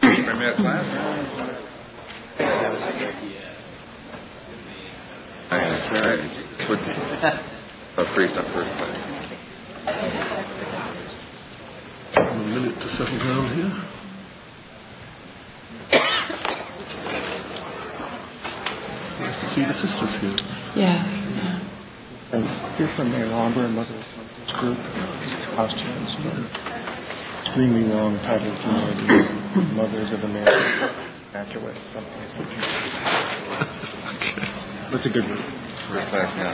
Premier class? This would be a priest on first class. A minute to settle down here. It's nice to see the sisters here. Yeah. And you're from Mayor Unborn, mother of some group, costumes, extremely long title community, Mothers of America, accurate, something. Okay. That's a good group. First class now.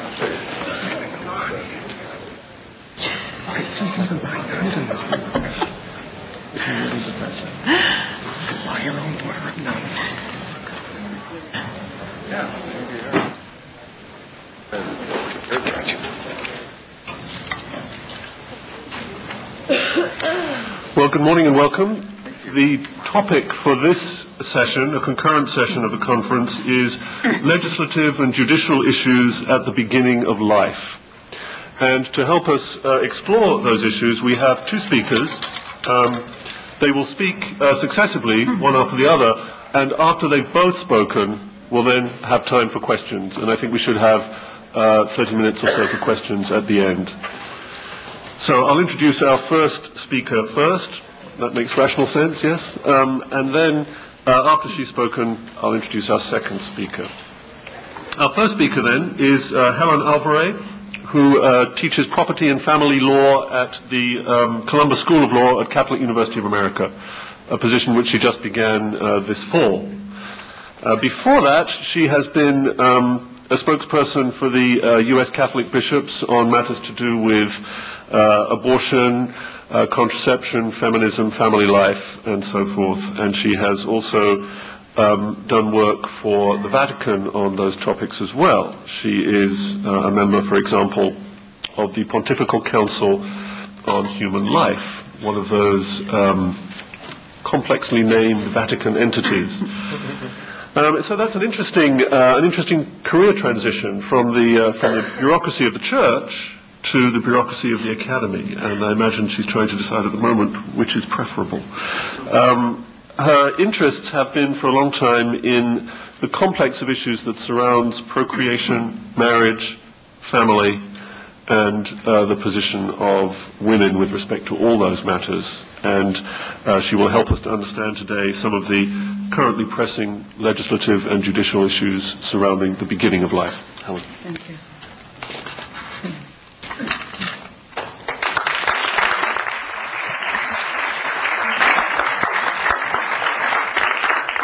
Okay, see, nothing behind the eyes in this group. It's really depressing. Buy your own order of nuns. Yeah. Well, good morning and welcome. The topic for this session, a concurrent session of the conference, is legislative and judicial issues at the beginning of life. And to help us explore those issues, we have two speakers. They will speak successively, one after the other, and after they've both spoken, we'll then have time for questions. And I think we should have 30 minutes or so for questions at the end. So I'll introduce our first speaker first. That makes rational sense, yes? And then after she's spoken, I'll introduce our second speaker. Our first speaker then is Helen Alvarez, who teaches property and family law at the Columbus School of Law at Catholic University of America, a position which she just began this fall. Before that, she has been a spokesperson for the U.S. Catholic bishops on matters to do with abortion, contraception, feminism, family life, and so forth. And she has also done work for the Vatican on those topics as well. She is a member, for example, of the Pontifical Council on Human Life, one of those complexly named Vatican entities. So that's an interesting career transition from the bureaucracy of the Church to the bureaucracy of the academy, and I imagine she's trying to decide at the moment which is preferable. Her interests have been for a long time in the complex of issues that surrounds procreation, marriage, family, and the position of women with respect to all those matters. And she will help us to understand today some of the currently pressing legislative and judicial issues surrounding the beginning of life. Helen. Thank you.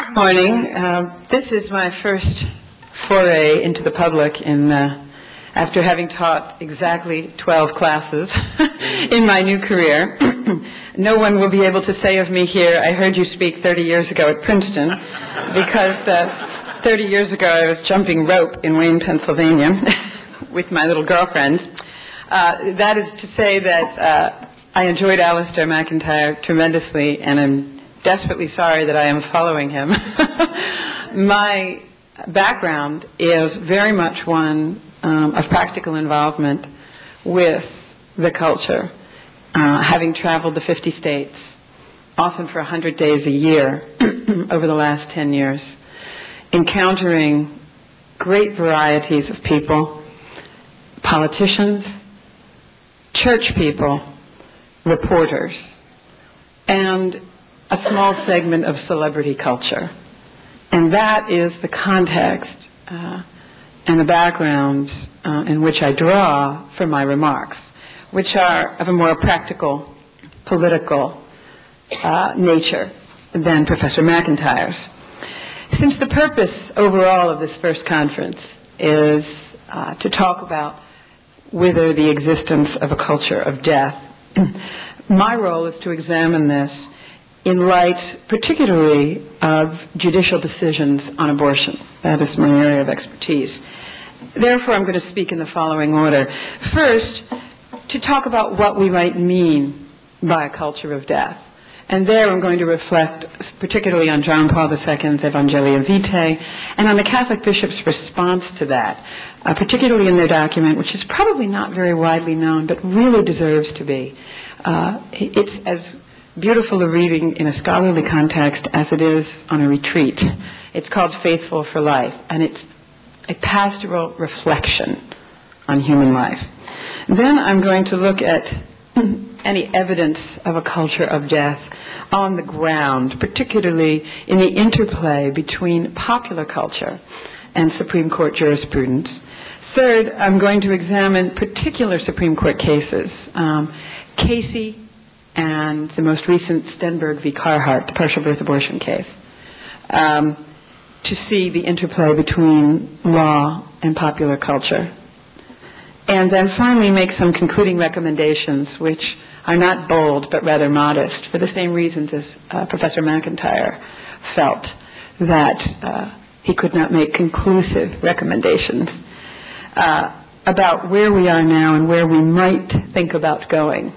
Good morning. This is my first foray into the public after having taught exactly 12 classes in my new career. No one will be able to say of me here, I heard you speak 30 years ago at Princeton, because 30 years ago I was jumping rope in Wayne, Pennsylvania with my little girlfriend. That is to say that I enjoyed Alistair McIntyre tremendously, and I'm desperately sorry that I am following him. My background is very much one of practical involvement with the culture, having traveled the 50 states, often for 100 days a year over the last 10 years, encountering great varieties of people, politicians, church people, reporters, and a small segment of celebrity culture. And that is the context and the background in which I draw for my remarks, which are of a more practical, political nature than Professor McIntyre's. Since the purpose overall of this first conference is to talk about whether the existence of a culture of death, my role is to examine this in light particularly of judicial decisions on abortion. That is my area of expertise. Therefore, I'm going to speak in the following order. First, to talk about what we might mean by a culture of death. And there I'm going to reflect particularly on John Paul II's Evangelia Vitae and on the Catholic bishops' response to that, particularly in their document, which is probably not very widely known, but really deserves to be. It's as beautiful a reading in a scholarly context as it is on a retreat. It's called Faithful for Life, and it's a pastoral reflection on human life. Then I'm going to look at any evidence of a culture of death on the ground, particularly in the interplay between popular culture and Supreme Court jurisprudence. Third, I'm going to examine particular Supreme Court cases, Casey and the most recent Stenberg v. Carhart, the partial birth abortion case, to see the interplay between law and popular culture. And then finally make some concluding recommendations, which are not bold but rather modest, for the same reasons as Professor McIntyre felt that he could not make conclusive recommendations about where we are now and where we might think about going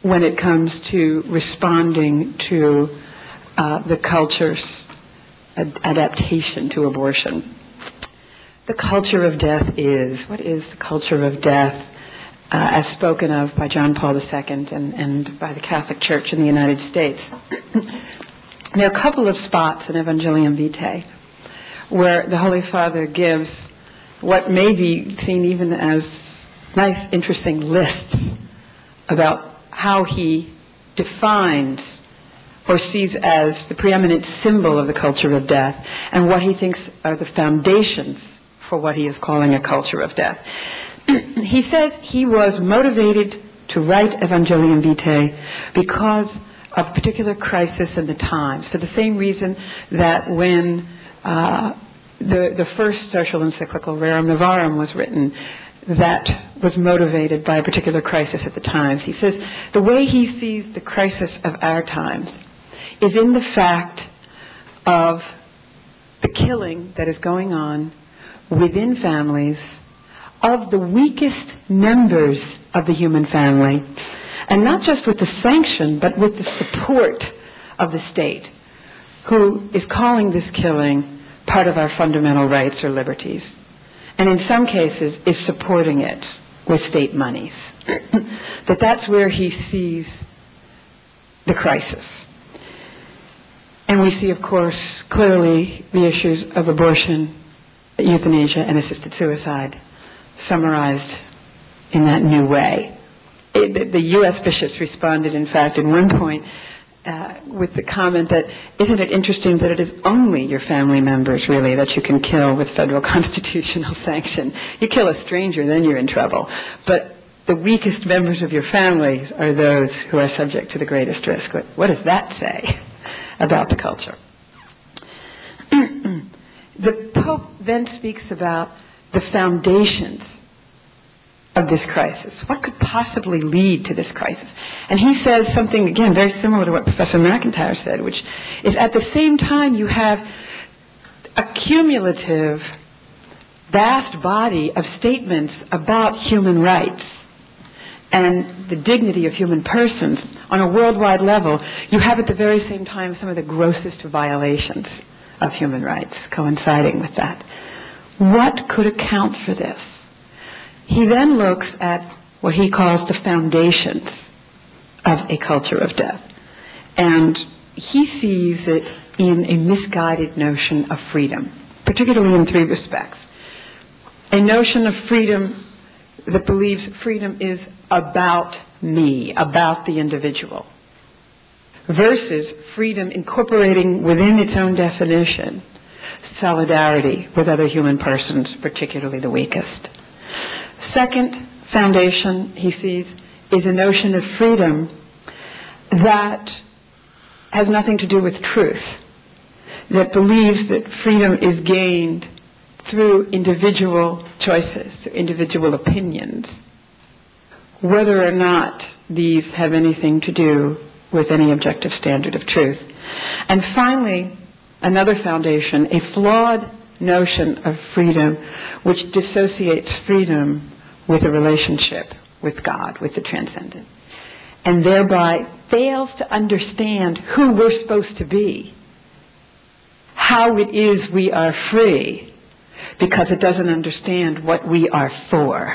when it comes to responding to the culture's adaptation to abortion. The culture of death is, what is the culture of death as spoken of by John Paul II and by the Catholic Church in the United States? There are a couple of spots in Evangelium Vitae where the Holy Father gives what may be seen even as nice, interesting lists about how he defines or sees as the preeminent symbol of the culture of death and what he thinks are the foundations for what he is calling a culture of death. He says he was motivated to write Evangelium Vitae because of a particular crisis in the times, for the same reason that when the first social encyclical, Rerum Novarum, was written, that was motivated by a particular crisis at the times. He says the way he sees the crisis of our times is in the fact of the killing that is going on within families of the weakest members of the human family, and not just with the sanction, but with the support of the state, who is calling this killing part of our fundamental rights or liberties, and in some cases is supporting it with state monies. That's where he sees the crisis. And we see, of course, clearly the issues of abortion, euthanasia, and assisted suicide summarized in that new way. The U.S. bishops responded, in fact, at one point with the comment that, isn't it interesting that it is only your family members, really, that you can kill with federal constitutional sanction? You kill a stranger, then you're in trouble. But the weakest members of your family are those who are subject to the greatest risk. What does that say about the culture? The Pope then speaks about the foundations of this crisis. What could possibly lead to this crisis? And he says something, again, very similar to what Professor McIntyre said, which is at the same time you have a cumulative, vast body of statements about human rights and the dignity of human persons on a worldwide level. You have at the very same time some of the grossest violations of human rights coinciding with that. What could account for this? He then looks at what he calls the foundations of a culture of death. And he sees it in a misguided notion of freedom, particularly in three respects. A notion of freedom that believes freedom is about me, about the individual, versus freedom incorporating within its own definition solidarity with other human persons, particularly the weakest. Second foundation he sees is a notion of freedom that has nothing to do with truth, that believes that freedom is gained through individual choices, individual opinions, whether or not these have anything to do with any objective standard of truth. And finally, another foundation, a flawed notion of freedom which dissociates freedom with a relationship with God, with the transcendent, and thereby fails to understand who we're supposed to be, how it is we are free, because it doesn't understand what we are for.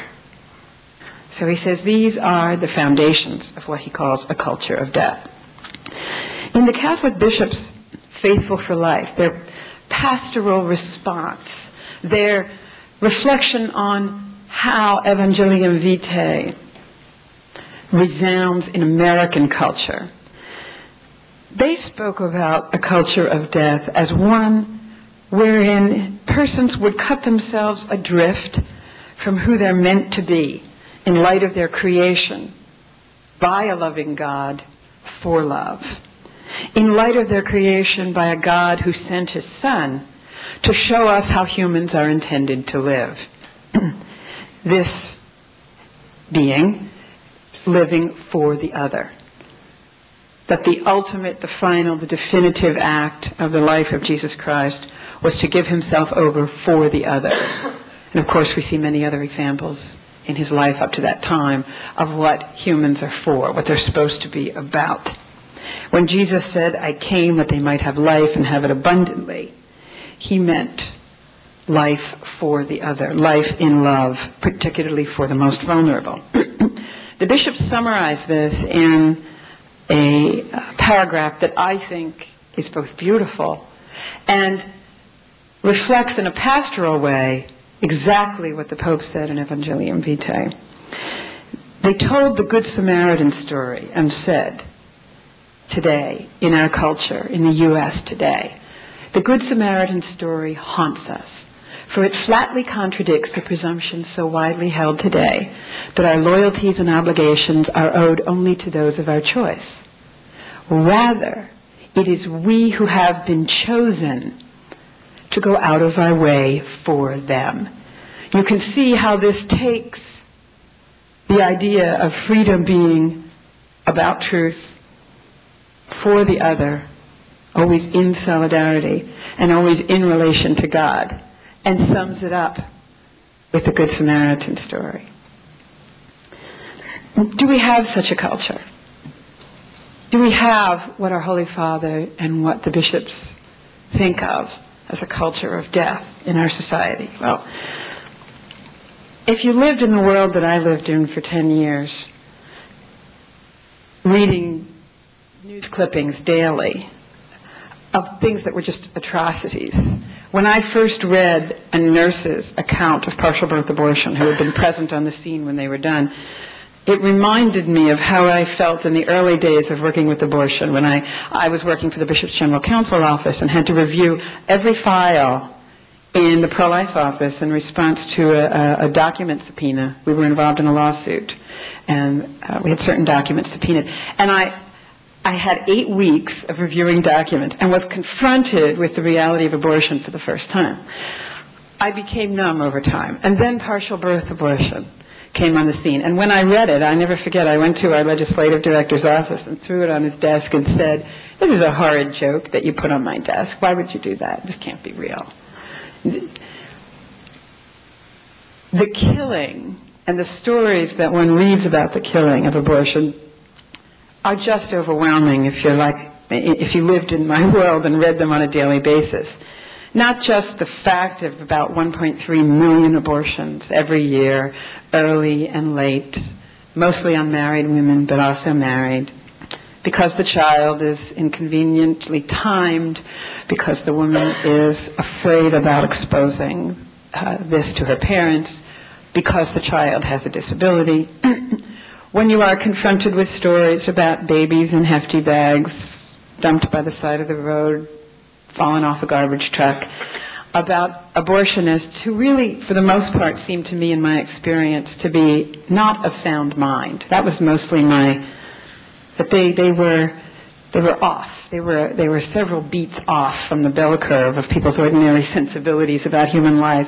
So he says these are the foundations of what he calls a culture of death. In the Catholic bishops' Faithful for Life, their pastoral response, their reflection on how Evangelium Vitae resounds in American culture, they spoke about a culture of death as one wherein persons would cut themselves adrift from who they're meant to be in light of their creation by a loving God for love. In light of their creation by a God who sent his Son to show us how humans are intended to live. This being living for the other. That the ultimate, the final, the definitive act of the life of Jesus Christ was to give himself over for the other. And of course we see many other examples in his life up to that time of what humans are for, what they're supposed to be about. When Jesus said, "I came that they might have life and have it abundantly," he meant life for the other, life in love, particularly for the most vulnerable. The bishops summarize this in a paragraph that I think is both beautiful and reflects in a pastoral way exactly what the Pope said in Evangelium Vitae. They told the Good Samaritan story and said, today, in our culture, in the U.S. today, the Good Samaritan story haunts us, for it flatly contradicts the presumption so widely held today that our loyalties and obligations are owed only to those of our choice. Rather, it is we who have been chosen to go out of our way for them. You can see how this takes the idea of freedom being about truth, for the other, always in solidarity, and always in relation to God, and sums it up with the Good Samaritan story. Do we have such a culture? Do we have what our Holy Father and what the bishops think of as a culture of death in our society? Well, if you lived in the world that I lived in for 10 years, reading news clippings daily of things that were just atrocities. When I first read a nurse's account of partial birth abortion who had been present on the scene when they were done, it reminded me of how I felt in the early days of working with abortion when I was working for the Bishop's General Counsel office and had to review every file in the pro-life office in response to a document subpoena. We were involved in a lawsuit, and we had certain documents subpoenaed. And I had 8 weeks of reviewing documents and was confronted with the reality of abortion for the first time. I became numb over time. And then partial birth abortion came on the scene. And when I read it, I never forget, I went to our legislative director's office and threw it on his desk and said, "This is a horrid joke that you put on my desk. Why would you do that? This can't be real." The killing and the stories that one reads about the killing of abortion are just overwhelming if you lived in my world and read them on a daily basis. Not just the fact of about 1.3 million abortions every year, early and late, mostly unmarried women, but also married, because the child is inconveniently timed, because the woman is afraid about exposing this to her parents, because the child has a disability. When you are confronted with stories about babies in hefty bags dumped by the side of the road, fallen off a garbage truck, about abortionists who really, for the most part, seem to me, in my experience, to be not of sound mind. That was mostly but they were off. They were several beats off from the bell curve of people's ordinary sensibilities about human life,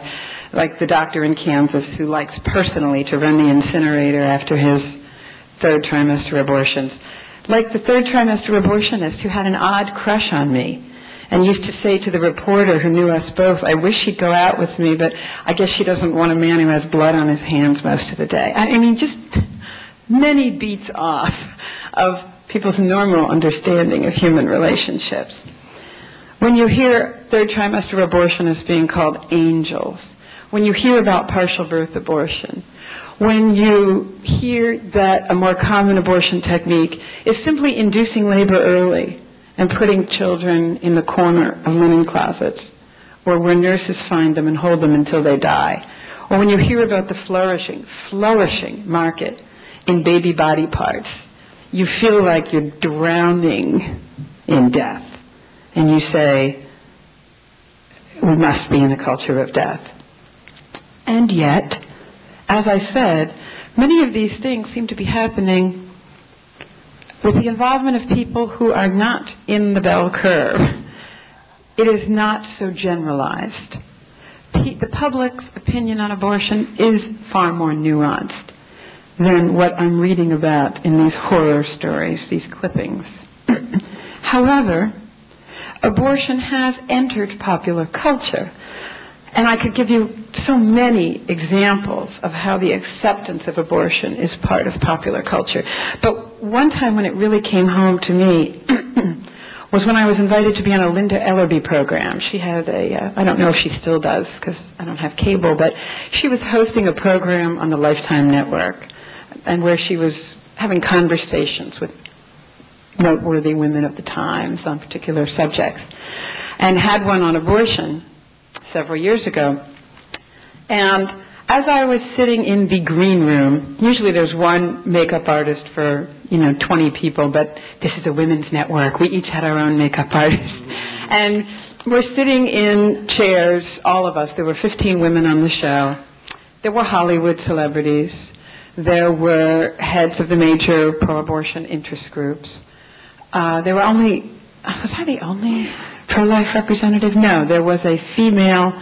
like the doctor in Kansas who likes personally to run the incinerator after his third trimester abortions, like the third trimester abortionist who had an odd crush on me and used to say to the reporter who knew us both, "I wish she'd go out with me, but I guess she doesn't want a man who has blood on his hands most of the day." I mean, just many beats off of people's normal understanding of human relationships. When you hear third trimester abortionists being called angels, when you hear about partial birth abortion, when you hear that a more common abortion technique is simply inducing labor early and putting children in the corner of linen closets, or where nurses find them and hold them until they die, or when you hear about the flourishing market in baby body parts, you feel like you're drowning in death. And you say, we must be in a culture of death. And yet, as I said, many of these things seem to be happening with the involvement of people who are not in the bell curve. It is not so generalized. The public's opinion on abortion is far more nuanced than what I'm reading about in these horror stories, these clippings. However, abortion has entered popular culture. And I could give you so many examples of how the acceptance of abortion is part of popular culture. But one time when it really came home to me was when I was invited to be on a Linda Ellerby program. She had I don't know if she still does because I don't have cable, but she was hosting a program on the Lifetime Network, and where she was having conversations with noteworthy women of the times on particular subjects, and had one on abortion several years ago. And as I was sitting in the green room, usually there's one makeup artist for 20 people, but this is a women's network. We each had our own makeup artist. And we're sitting in chairs, all of us. There were 15 women on the show. There were Hollywood celebrities. There were heads of the major pro-abortion interest groups. There were only, was I the only pro-life representative? No, there was a female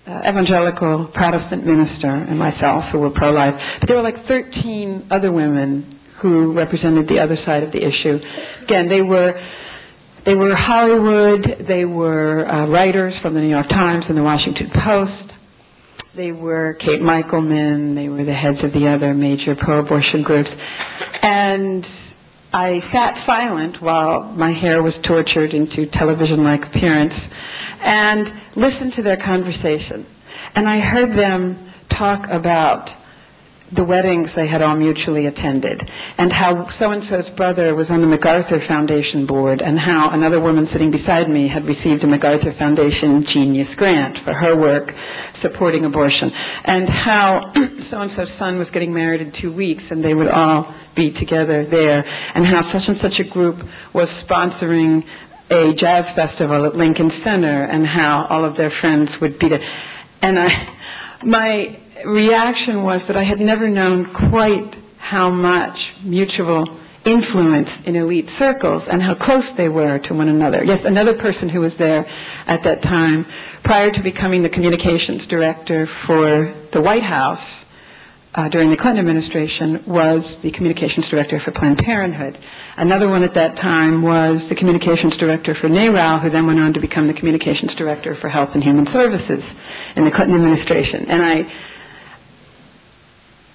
evangelical Protestant minister and myself who were pro-life. But there were like 13 other women who represented the other side of the issue. Again, they were Hollywood, they were writers from the New York Times and the Washington Post. They were Kate Michelman, they were the heads of the other major pro-abortion groups. And I sat silent while my hair was tortured into television-like appearance and listened to their conversation. And I heard them talk about the weddings they had all mutually attended, and how so-and-so's brother was on the MacArthur Foundation board, and how another woman sitting beside me had received a MacArthur Foundation Genius Grant for her work supporting abortion, and how so-and-so's son was getting married in 2 weeks, and they would all be together there, and how such and such a group was sponsoring a jazz festival at Lincoln Center, and how all of their friends would be there. And my reaction was that I had never known quite how much mutual influence in elite circles and how close they were to one another. Yes, another person who was there at that time, prior to becoming the communications director for the White House during the Clinton administration, was the communications director for Planned Parenthood. Another one at that time was the communications director for NARAL, who then went on to become the communications director for Health and Human Services in the Clinton administration. And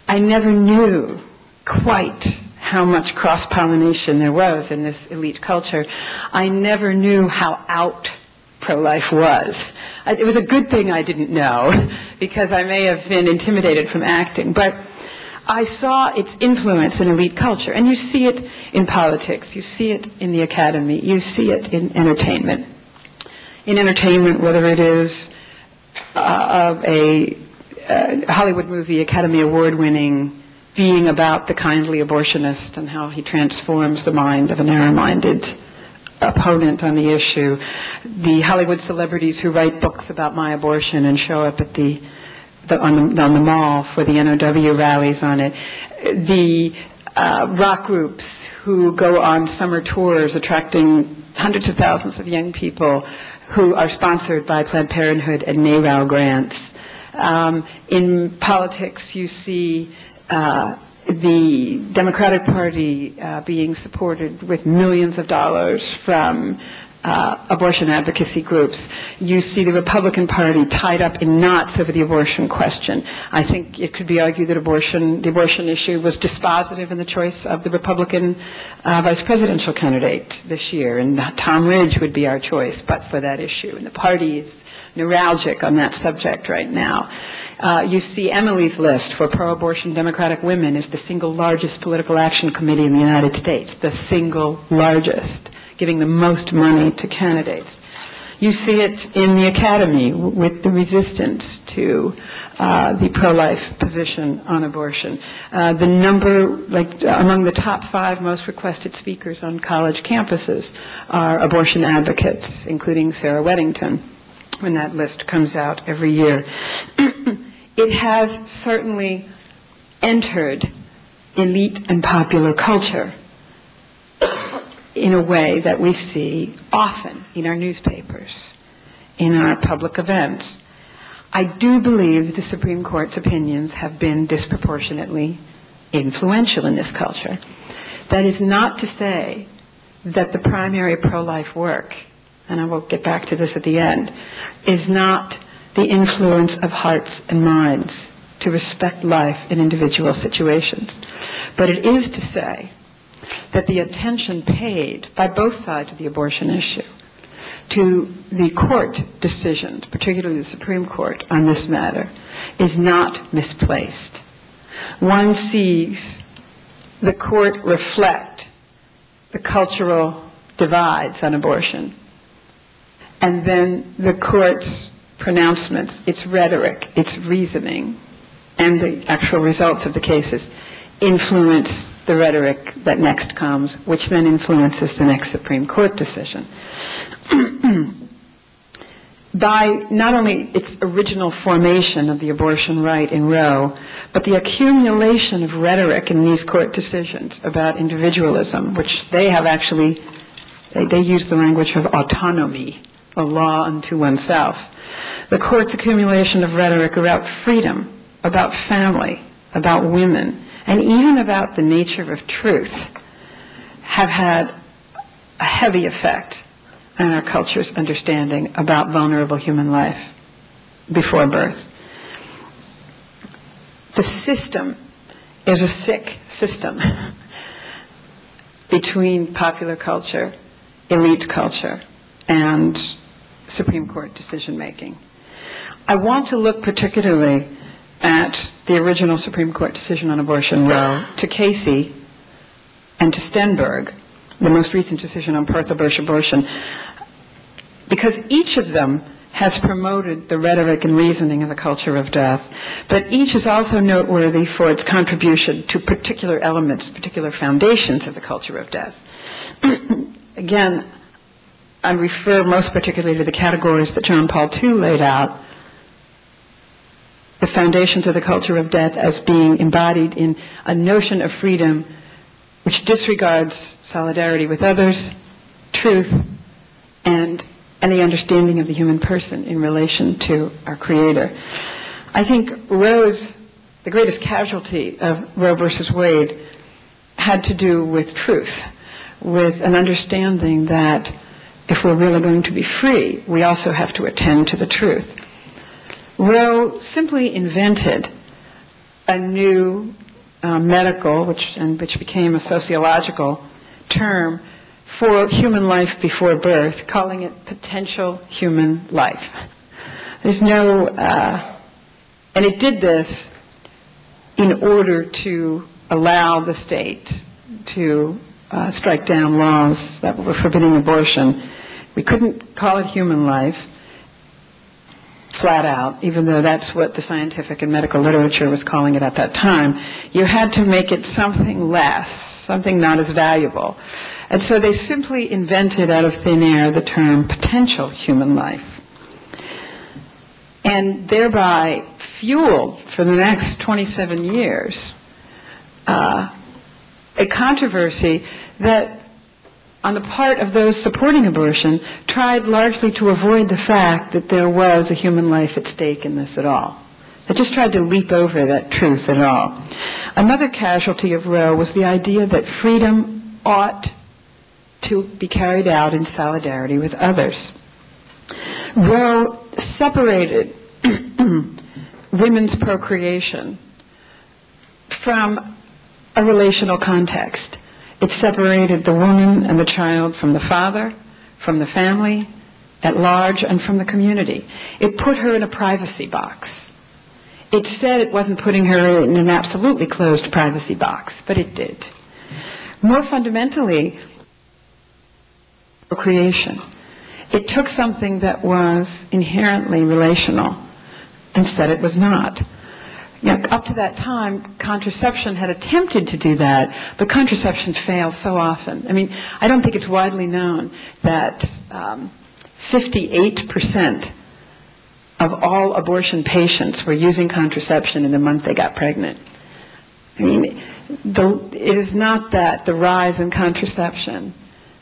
I never knew quite how much cross-pollination there was in this elite culture. I never knew how out pro-life was. It was a good thing I didn't know, because I may have been intimidated from acting. But I saw its influence in elite culture. And you see it in politics. You see it in the academy. You see it in entertainment. In entertainment, whether it is a Hollywood movie, Academy Award winning, being about the kindly abortionist and how he transforms the mind of a narrow-minded opponent on the issue. The Hollywood celebrities who write books about my abortion and show up at on the mall for the NOW rallies on it. The rock groups who go on summer tours attracting hundreds of thousands of young people who are sponsored by Planned Parenthood and NARAL grants. In politics, you see the Democratic Party being supported with millions of dollars from abortion advocacy groups. You see the Republican Party tied up in knots over the abortion question. I think it could be argued that the abortion issue was dispositive in the choice of the Republican vice presidential candidate this year, and Tom Ridge would be our choice but for that issue. And the party is neuralgic on that subject right now. You see Emily's list for pro-abortion Democratic women is the single largest political action committee in the United States, the single largest, giving the most money to candidates. You see it in the academy with the resistance to the pro-life position on abortion. The number, among the top 5 most requested speakers on college campuses are abortion advocates, including Sarah Weddington, when that list comes out every year. It has certainly entered elite and popular culture in a way that we see often in our newspapers, in our public events. I do believe the Supreme Court's opinions have been disproportionately influential in this culture. That is not to say that the primary pro-life work, and I will get back to this at the end, is not the influence of hearts and minds to respect life in individual situations. But it is to say that the attention paid by both sides of the abortion issue to the court decisions, particularly the Supreme Court on this matter, is not misplaced. One sees the court reflect the cultural divides on abortion, and then the court's pronouncements, its rhetoric, its reasoning, and the actual results of the cases influence the rhetoric that next comes, which then influences the next Supreme Court decision. By not only its original formation of the abortion right in Roe, but the accumulation of rhetoric in these court decisions about individualism, which they have actually, they use the language of autonomy, a law unto oneself. The court's accumulation of rhetoric about freedom, about family, about women, and even about the nature of truth have had a heavy effect on our culture's understanding about vulnerable human life before birth. The system is a sick system between popular culture, elite culture, and Supreme Court decision making. I want to look particularly at the original Supreme Court decision on abortion, Roe, to Casey, and to Stenberg, the most recent decision on birth abortion, because each of them has promoted the rhetoric and reasoning of the culture of death, but each is also noteworthy for its contribution to particular elements, particular foundations of the culture of death. Again, I refer most particularly to the categories that John Paul II laid out, the foundations of the culture of death as being embodied in a notion of freedom which disregards solidarity with others, truth, and the understanding of the human person in relation to our Creator. I think the greatest casualty of Roe versus Wade had to do with truth, with an understanding that if we're really going to be free, we also have to attend to the truth. Roe simply invented a new medical, which became a sociological term for human life before birth, calling it potential human life. There's no, and it did this in order to allow the state to strike down laws that were forbidding abortion. We couldn't call it human life flat out, even though that's what the scientific and medical literature was calling it at that time. You had to make it something less, something not as valuable. And so they simply invented out of thin air the term potential human life, and thereby fueled for the next 27 years a controversy that on the part of those supporting abortion tried largely to avoid the fact that there was a human life at stake in this at all. They just tried to leap over that truth at all. Another casualty of Roe was the idea that freedom ought to be carried out in solidarity with others. Roe separated women's procreation from a relational context. It separated the woman and the child from the father, from the family at large, and from the community. It put her in a privacy box. It said it wasn't putting her in an absolutely closed privacy box, but it did. More fundamentally, procreation. It took something that was inherently relational and said it was not. Up to that time, contraception had attempted to do that, but contraception fails so often. I mean, I don't think it's widely known that 58% of all abortion patients were using contraception in the month they got pregnant. I mean, it is not that the rise in contraception,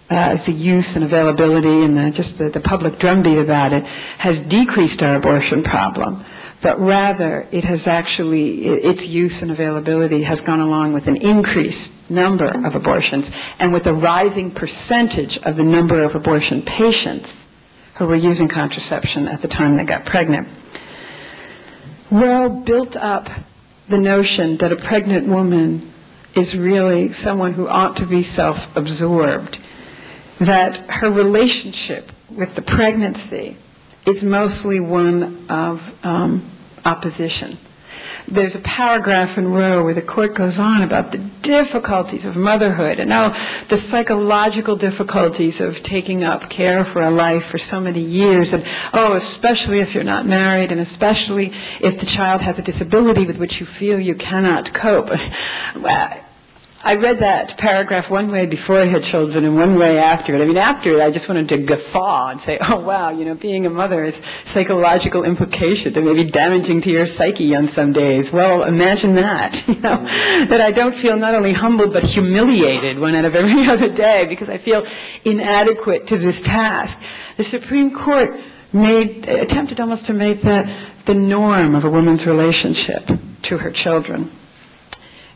the use and availability and the public drumbeat about it has decreased our abortion problem, but rather it has actually, its use and availability has gone along with an increased number of abortions and with a rising percentage of the number of abortion patients who were using contraception at the time they got pregnant. Roe built up the notion that a pregnant woman is really someone who ought to be self-absorbed, that her relationship with the pregnancy is mostly one of opposition. There's a paragraph in Roe where the court goes on about the difficulties of motherhood and the psychological difficulties of taking up care for a life for so many years, and especially if you're not married, and especially if the child has a disability with which you feel you cannot cope. I read that paragraph one way before I had children and one way after it. I mean, after it, I just wanted to guffaw and say, oh, wow, being a mother has psychological implications that may be damaging to your psyche on some days. Well, imagine that, that I don't feel not only humbled but humiliated one out of every other day because I feel inadequate to this task. The Supreme Court attempted almost to make that the norm of a woman's relationship to her children.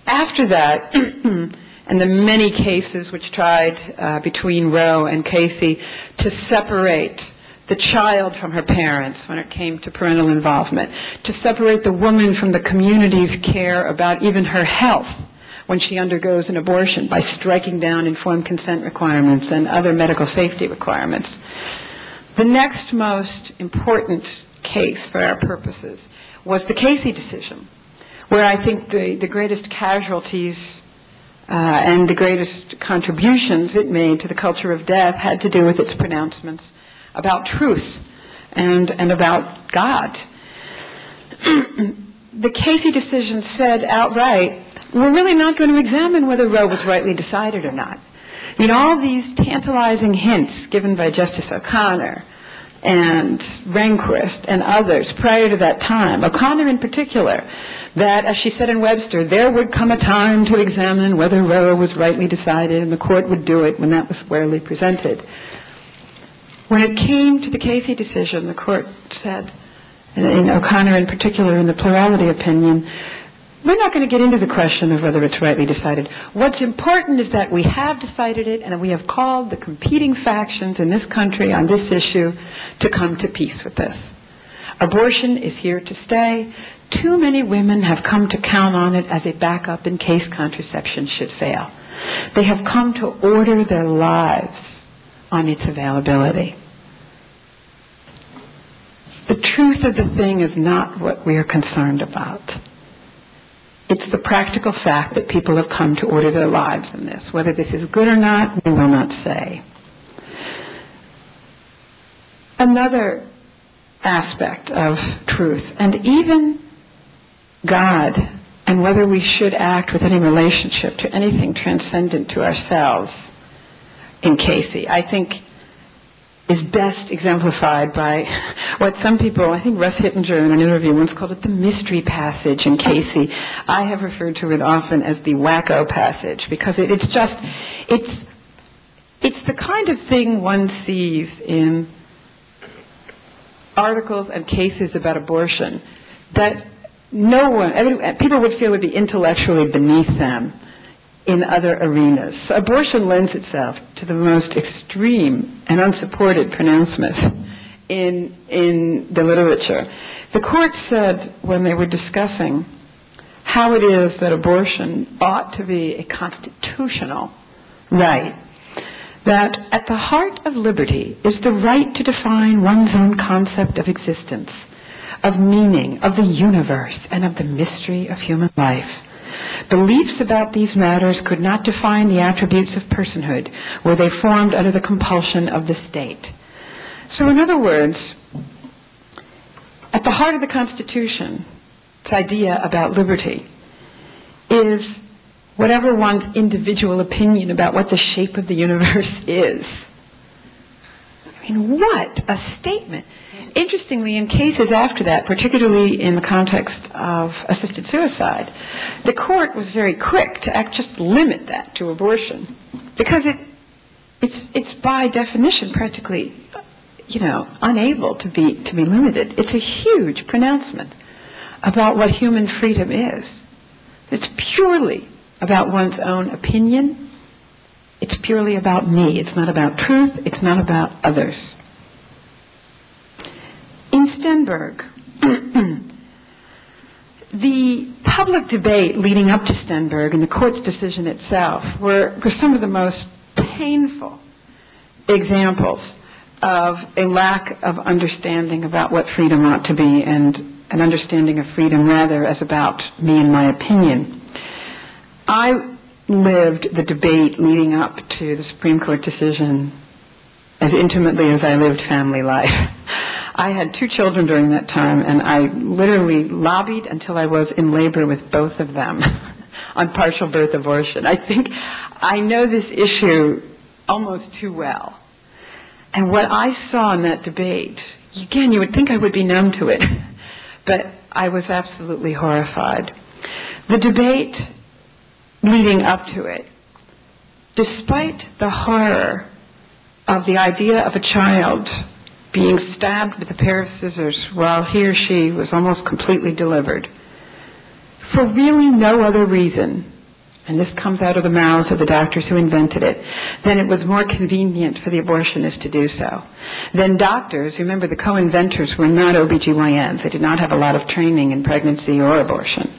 After that, and the many cases which tried between Roe and Casey to separate the child from her parents when it came to parental involvement, to separate the woman from the community's care about even her health when she undergoes an abortion by striking down informed consent requirements and other medical safety requirements. The next most important case for our purposes was the Casey decision, where I think the greatest casualties and the greatest contributions it made to the culture of death had to do with its pronouncements about truth and about God. The Casey decision said outright, we're really not going to examine whether Roe was rightly decided or not. All these tantalizing hints given by Justice O'Connor and Rehnquist and others prior to that time, O'Connor in particular, that, as she said in Webster, there would come a time to examine whether Roe was rightly decided, and the court would do it when that was squarely presented. When it came to the Casey decision, the court said, and O'Connor in particular in the plurality opinion, we're not going to get into the question of whether it's rightly decided. What's important is that we have decided it, and that we have called the competing factions in this country on this issue to come to peace with this. Abortion is here to stay. Too many women have come to count on it as a backup in case contraception should fail. They have come to order their lives on its availability. The truth of the thing is not what we are concerned about. It's the practical fact that people have come to order their lives in this. Whether this is good or not, we will not say. Another aspect of truth, and even God, and whether we should act with any relationship to anything transcendent to ourselves in Casey, I think is best exemplified by what some people, I think Russ Hittinger in an interview once called it the mystery passage in Casey. I have referred to it often as the wacko passage, because it's the kind of thing one sees in articles and cases about abortion that people would feel would be intellectually beneath them in other arenas. Abortion lends itself to the most extreme and unsupported pronouncements in the literature. The court said when they were discussing how it is that abortion ought to be a constitutional right, that at the heart of liberty is the right to define one's own concept of existence, of meaning, of the universe, and of the mystery of human life. Beliefs about these matters could not define the attributes of personhood were they formed under the compulsion of the state. So in other words, at the heart of the Constitution, its idea about liberty is whatever one's individual opinion about what the shape of the universe is. I mean, what a statement. Interestingly, in cases after that, particularly in the context of assisted suicide, the court was very quick to just limit that to abortion, because it's by definition practically, unable to be limited. It's a huge pronouncement about what human freedom is. It's purely about one's own opinion. It's purely about me. It's not about truth. It's not about others. In Stenberg, the public debate leading up to Stenberg and the court's decision itself were some of the most painful examples of a lack of understanding about what freedom ought to be, and an understanding of freedom rather as about me and my opinion. I lived the debate leading up to the Supreme Court decision as intimately as I lived family life. I had 2 children during that time, and I literally lobbied until I was in labor with both of them on partial birth abortion. I think I know this issue almost too well. And what I saw in that debate, again, you would think I would be numb to it, but I was absolutely horrified. The debate leading up to it, despite the horror of the idea of a child being stabbed with a pair of scissors while he or she was almost completely delivered, for really no other reason, and this comes out of the mouths of the doctors who invented it, then it was more convenient for the abortionist to do so. Then doctors, remember the co-inventors were not OBGYNs. They did not have a lot of training in pregnancy or abortion.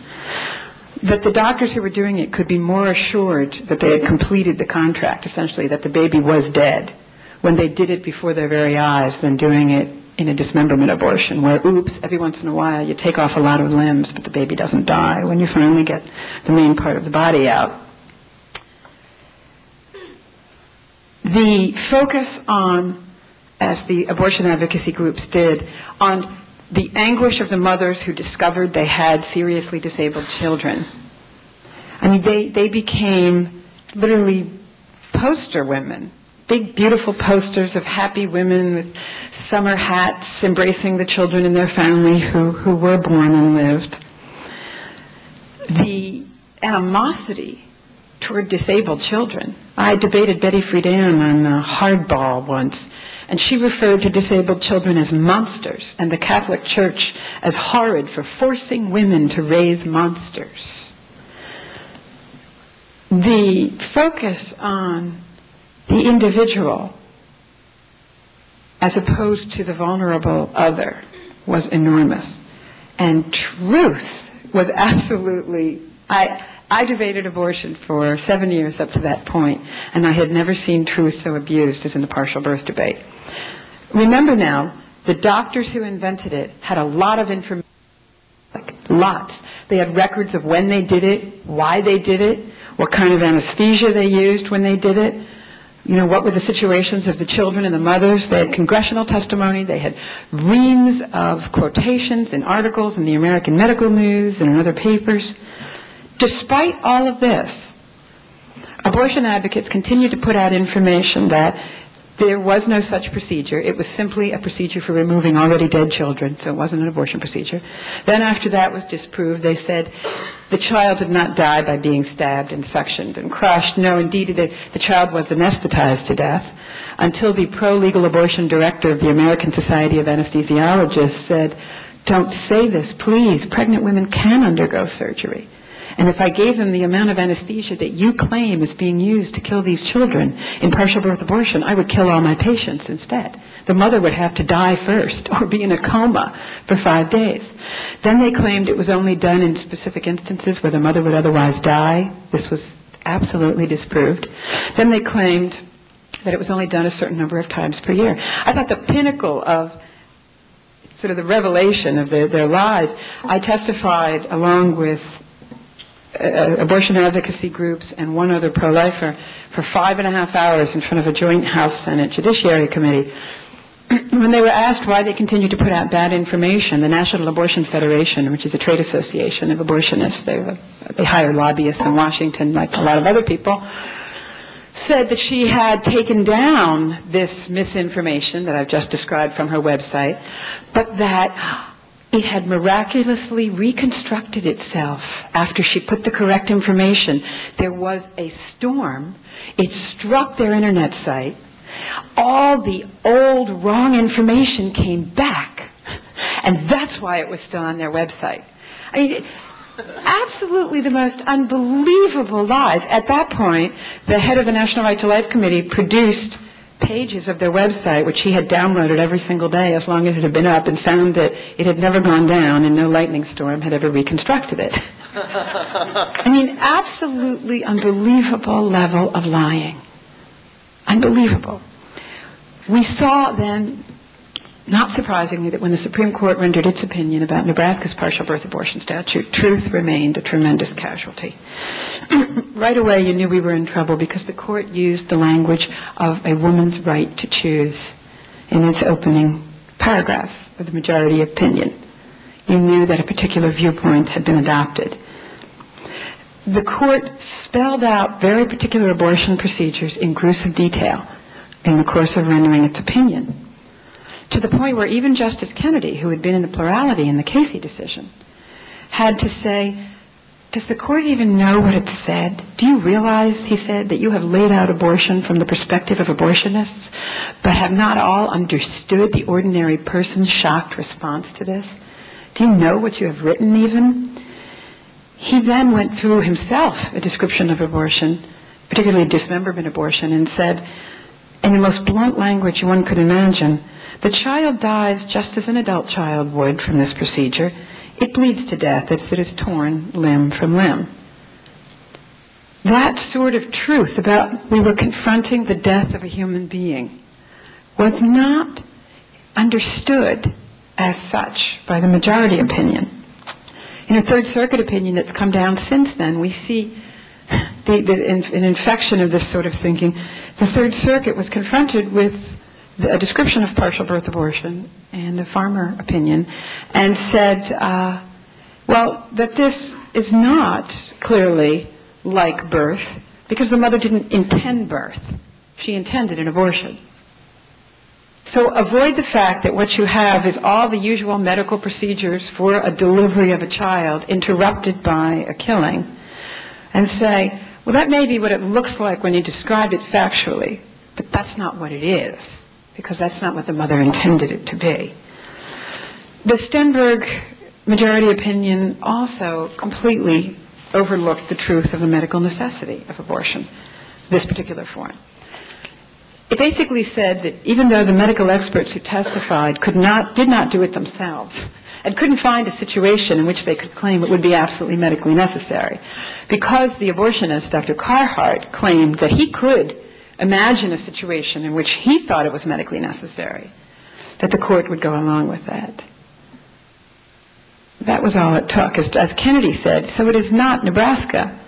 That the doctors who were doing it could be more assured that they had completed the contract, essentially, that the baby was dead, when they did it before their very eyes, than doing it in a dismemberment abortion, where, oops, every once in a while you take off a lot of limbs, but the baby doesn't die when you finally get the main part of the body out. The focus on, as the abortion advocacy groups did, on the anguish of the mothers who discovered they had seriously disabled children. I mean, they became literally poster women. Big, beautiful posters of happy women with summer hats embracing the children in their family who were born and lived. The animosity toward disabled children. I debated Betty Friedan on Hardball once, and she referred to disabled children as monsters and the Catholic Church as horrid for forcing women to raise monsters. The focus on the individual as opposed to the vulnerable other was enormous. And truth was absolutely, I debated abortion for 7 years up to that point, and I had never seen truth so abused as in the partial birth debate. Remember now, the doctors who invented it had a lot of information, like lots. They had records of when they did it, why they did it, what kind of anesthesia they used when they did it. What were the situations of the children and the mothers? They had congressional testimony. They had reams of quotations in articles in the American Medical News and in other papers. Despite all of this, abortion advocates continued to put out information that there was no such procedure. It was simply a procedure for removing already dead children, so it wasn't an abortion procedure. Then after that was disproved, they said the child did not die by being stabbed and suctioned and crushed. No, indeed, the child was anesthetized to death, until the pro-legal abortion director of the American Society of Anesthesiologists said, "Don't say this, please. Pregnant women can undergo surgery." And if I gave them the amount of anesthesia that you claim is being used to kill these children in partial birth abortion, I would kill all my patients instead. The mother would have to die first or be in a coma for 5 days. Then they claimed it was only done in specific instances where the mother would otherwise die. This was absolutely disproved. Then they claimed that it was only done a certain number of times per year. I thought the pinnacle of sort of the revelation of their lies, I testified along with abortion advocacy groups and one other pro-lifer for 5.5 hours in front of a joint House-Senate Judiciary Committee. When they were asked why they continued to put out bad information, the National Abortion Federation, which is a trade association of abortionists, they hire lobbyists in Washington like a lot of other people, said that she had taken down this misinformation that I've just described from her website, but that it had miraculously reconstructed itself after she put the correct information. There was a storm. It struck their internet site. All the old wrong information came back, and that's why it was still on their website. I mean, absolutely the most unbelievable lies. At that point, the head of the National Right to Life Committee produced pages of their website, which he had downloaded every single day as long as it had been up, and found that it had never gone down and no lightning storm had ever reconstructed it. I mean, absolutely unbelievable level of lying. Unbelievable. We saw then, not surprisingly, that when the Supreme Court rendered its opinion about Nebraska's partial birth abortion statute, truth remained a tremendous casualty. Right away, you knew we were in trouble because the court used the language of a woman's right to choose in its opening paragraphs of the majority opinion. You knew that a particular viewpoint had been adopted. The court spelled out very particular abortion procedures in gruesome detail in the course of rendering its opinion, to the point where even Justice Kennedy, who had been in the plurality in the Casey decision, had to say, does the court even know what it said? Do you realize, he said, that you have laid out abortion from the perspective of abortionists, but have not all understood the ordinary person's shocked response to this? Do you know what you have written even? He then went through himself a description of abortion, particularly dismemberment abortion, and said, in the most blunt language one could imagine, the child dies just as an adult child would from this procedure. It bleeds to death as it is torn limb from limb. That sort of truth about we were confronting the death of a human being was not understood as such by the majority opinion. In a Third Circuit opinion that's come down since then, we see an infection of this sort of thinking. The Third Circuit was confronted with a description of partial birth abortion and the Farmer opinion and said, well, that this is not clearly like birth because the mother didn't intend birth. She intended an abortion. So avoid the fact that what you have is all the usual medical procedures for a delivery of a child interrupted by a killing, and say, well, that may be what it looks like when you describe it factually, but that's not what it is, because that's not what the mother intended it to be. The Stenberg majority opinion also completely overlooked the truth of the medical necessity of abortion, this particular form. It basically said that even though the medical experts who testified did not do it themselves, and couldn't find a situation in which they could claim it would be absolutely medically necessary, because the abortionist, Dr. Carhart, claimed that he could imagine a situation in which he thought it was medically necessary, that the court would go along with that. That was all it took. As Kennedy said, so it is not Nebraska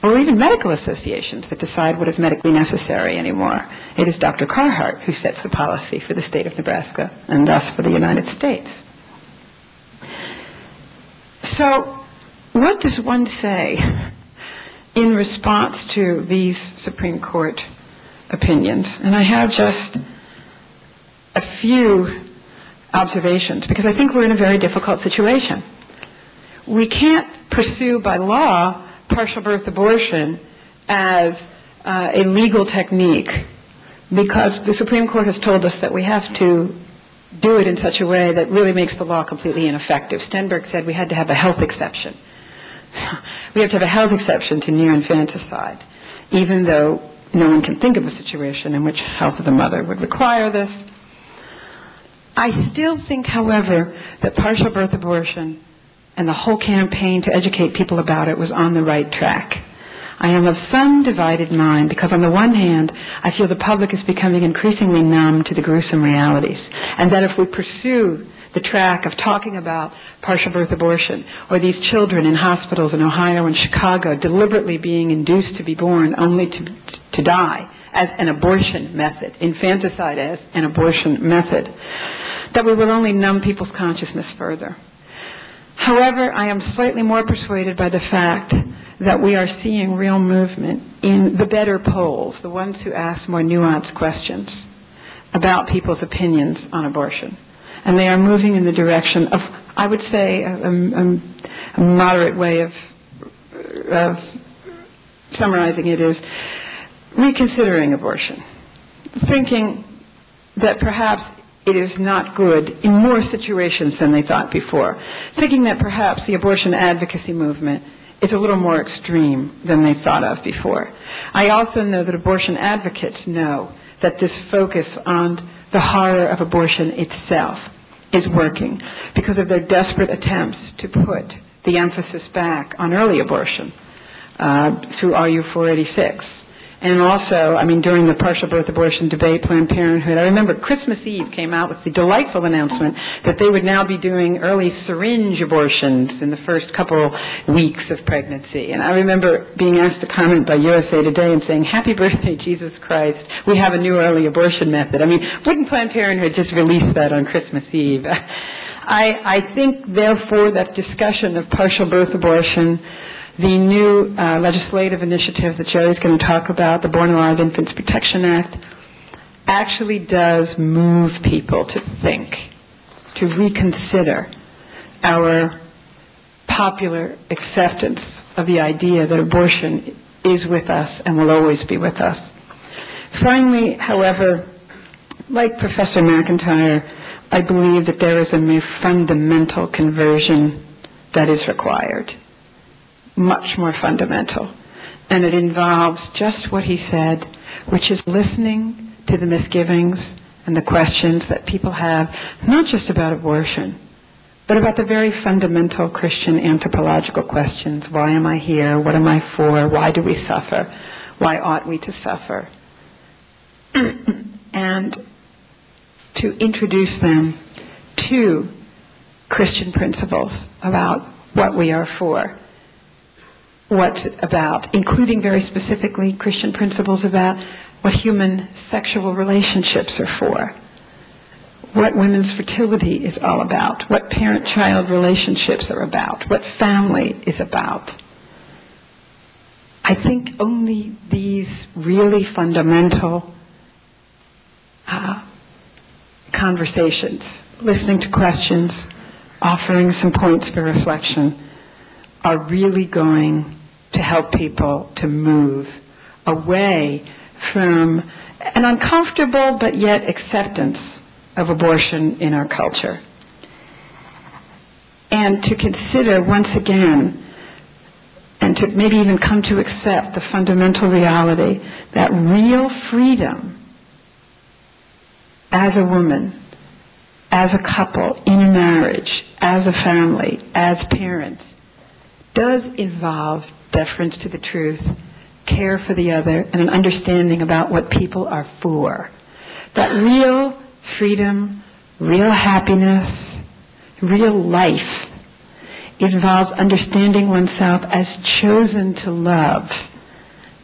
or even medical associations that decide what is medically necessary anymore. It is Dr. Carhart who sets the policy for the state of Nebraska and thus for the United States. So what does one say in response to these Supreme Court opinions? And I have just a few observations, because I think we're in a very difficult situation. We can't pursue by law partial birth abortion as a legal technique, because the Supreme Court has told us that we have to do it in such a way that really makes the law completely ineffective. Stenberg said we had to have a health exception So we have to have a health exception to near infanticide, even though no one can think of a situation in which health of the mother would require this. I still think, however, that partial birth abortion and the whole campaign to educate people about it was on the right track. I am of some divided mind because on the one hand, I feel the public is becoming increasingly numb to the gruesome realities, and that if we pursue the track of talking about partial birth abortion or these children in hospitals in Ohio and Chicago deliberately being induced to be born only to die as an abortion method, infanticide as an abortion method, that we will only numb people's consciousness further. However, I am slightly more persuaded by the fact that we are seeing real movement in the better polls, the ones who ask more nuanced questions about people's opinions on abortion. And they are moving in the direction of, I would say, a moderate way of summarizing it is reconsidering abortion, thinking that perhaps it is not good in more situations than they thought before, thinking that perhaps the abortion advocacy movement is a little more extreme than they thought of before. I also know that abortion advocates know that this focus on the horror of abortion itself is working because of their desperate attempts to put the emphasis back on early abortion through RU 486. And also, during the partial birth abortion debate, Planned Parenthood, I remember Christmas Eve came out with the delightful announcement that they would now be doing early syringe abortions in the first couple weeks of pregnancy. And I remember being asked to comment by USA Today and saying, "Happy birthday, Jesus Christ. We have a new early abortion method." Wouldn't Planned Parenthood just release that on Christmas Eve? I think, therefore, that discussion of partial birth abortion, the new legislative initiative that Jerry's going to talk about, the Born Alive Infants Protection Act, actually does move people to think, to reconsider our popular acceptance of the idea that abortion is with us and will always be with us. Finally, however, like Professor McIntyre, I believe that there is a more fundamental conversion that is required. Much more fundamental. And it involves just what he said, which is listening to the misgivings and the questions that people have, not just about abortion, but about the very fundamental Christian anthropological questions. Why am I here? What am I for? Why do we suffer? Why ought we to suffer? And to introduce them to Christian principles about what we are for. What's it about, including very specifically Christian principles about what human sexual relationships are for, what women's fertility is all about, what parent-child relationships are about, what family is about. I think only these really fundamental conversations, listening to questions, offering some points for reflection, are really going to help people to move away from an uncomfortable but yet acceptance of abortion in our culture. And to consider once again, and to maybe even come to accept the fundamental reality that real freedom as a woman, as a couple, in a marriage, as a family, as parents, does involve deference to the truth, care for the other, and an understanding about what people are for. That real freedom, real happiness, real life involves understanding oneself as chosen to love,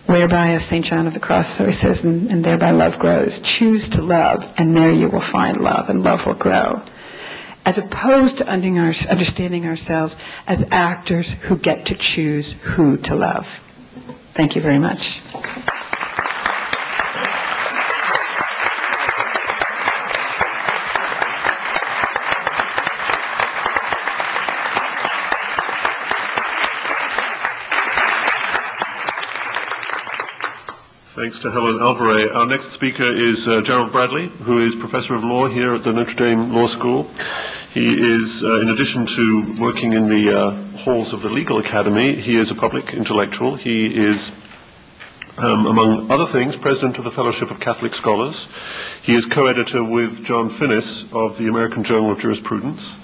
whereby, as St. John of the Cross says, and thereby love grows. Choose to love, and there you will find love, and love will grow. As opposed to understanding ourselves as actors who get to choose who to love. Thank you very much. Thanks to Helen Alvarez. Our next speaker is Gerald Bradley, who is Professor of Law here at the Notre Dame Law School. He is, in addition to working in the halls of the Legal Academy, he is a public intellectual. He is, among other things, president of the Fellowship of Catholic Scholars. He is co-editor with John Finnis of the American Journal of Jurisprudence.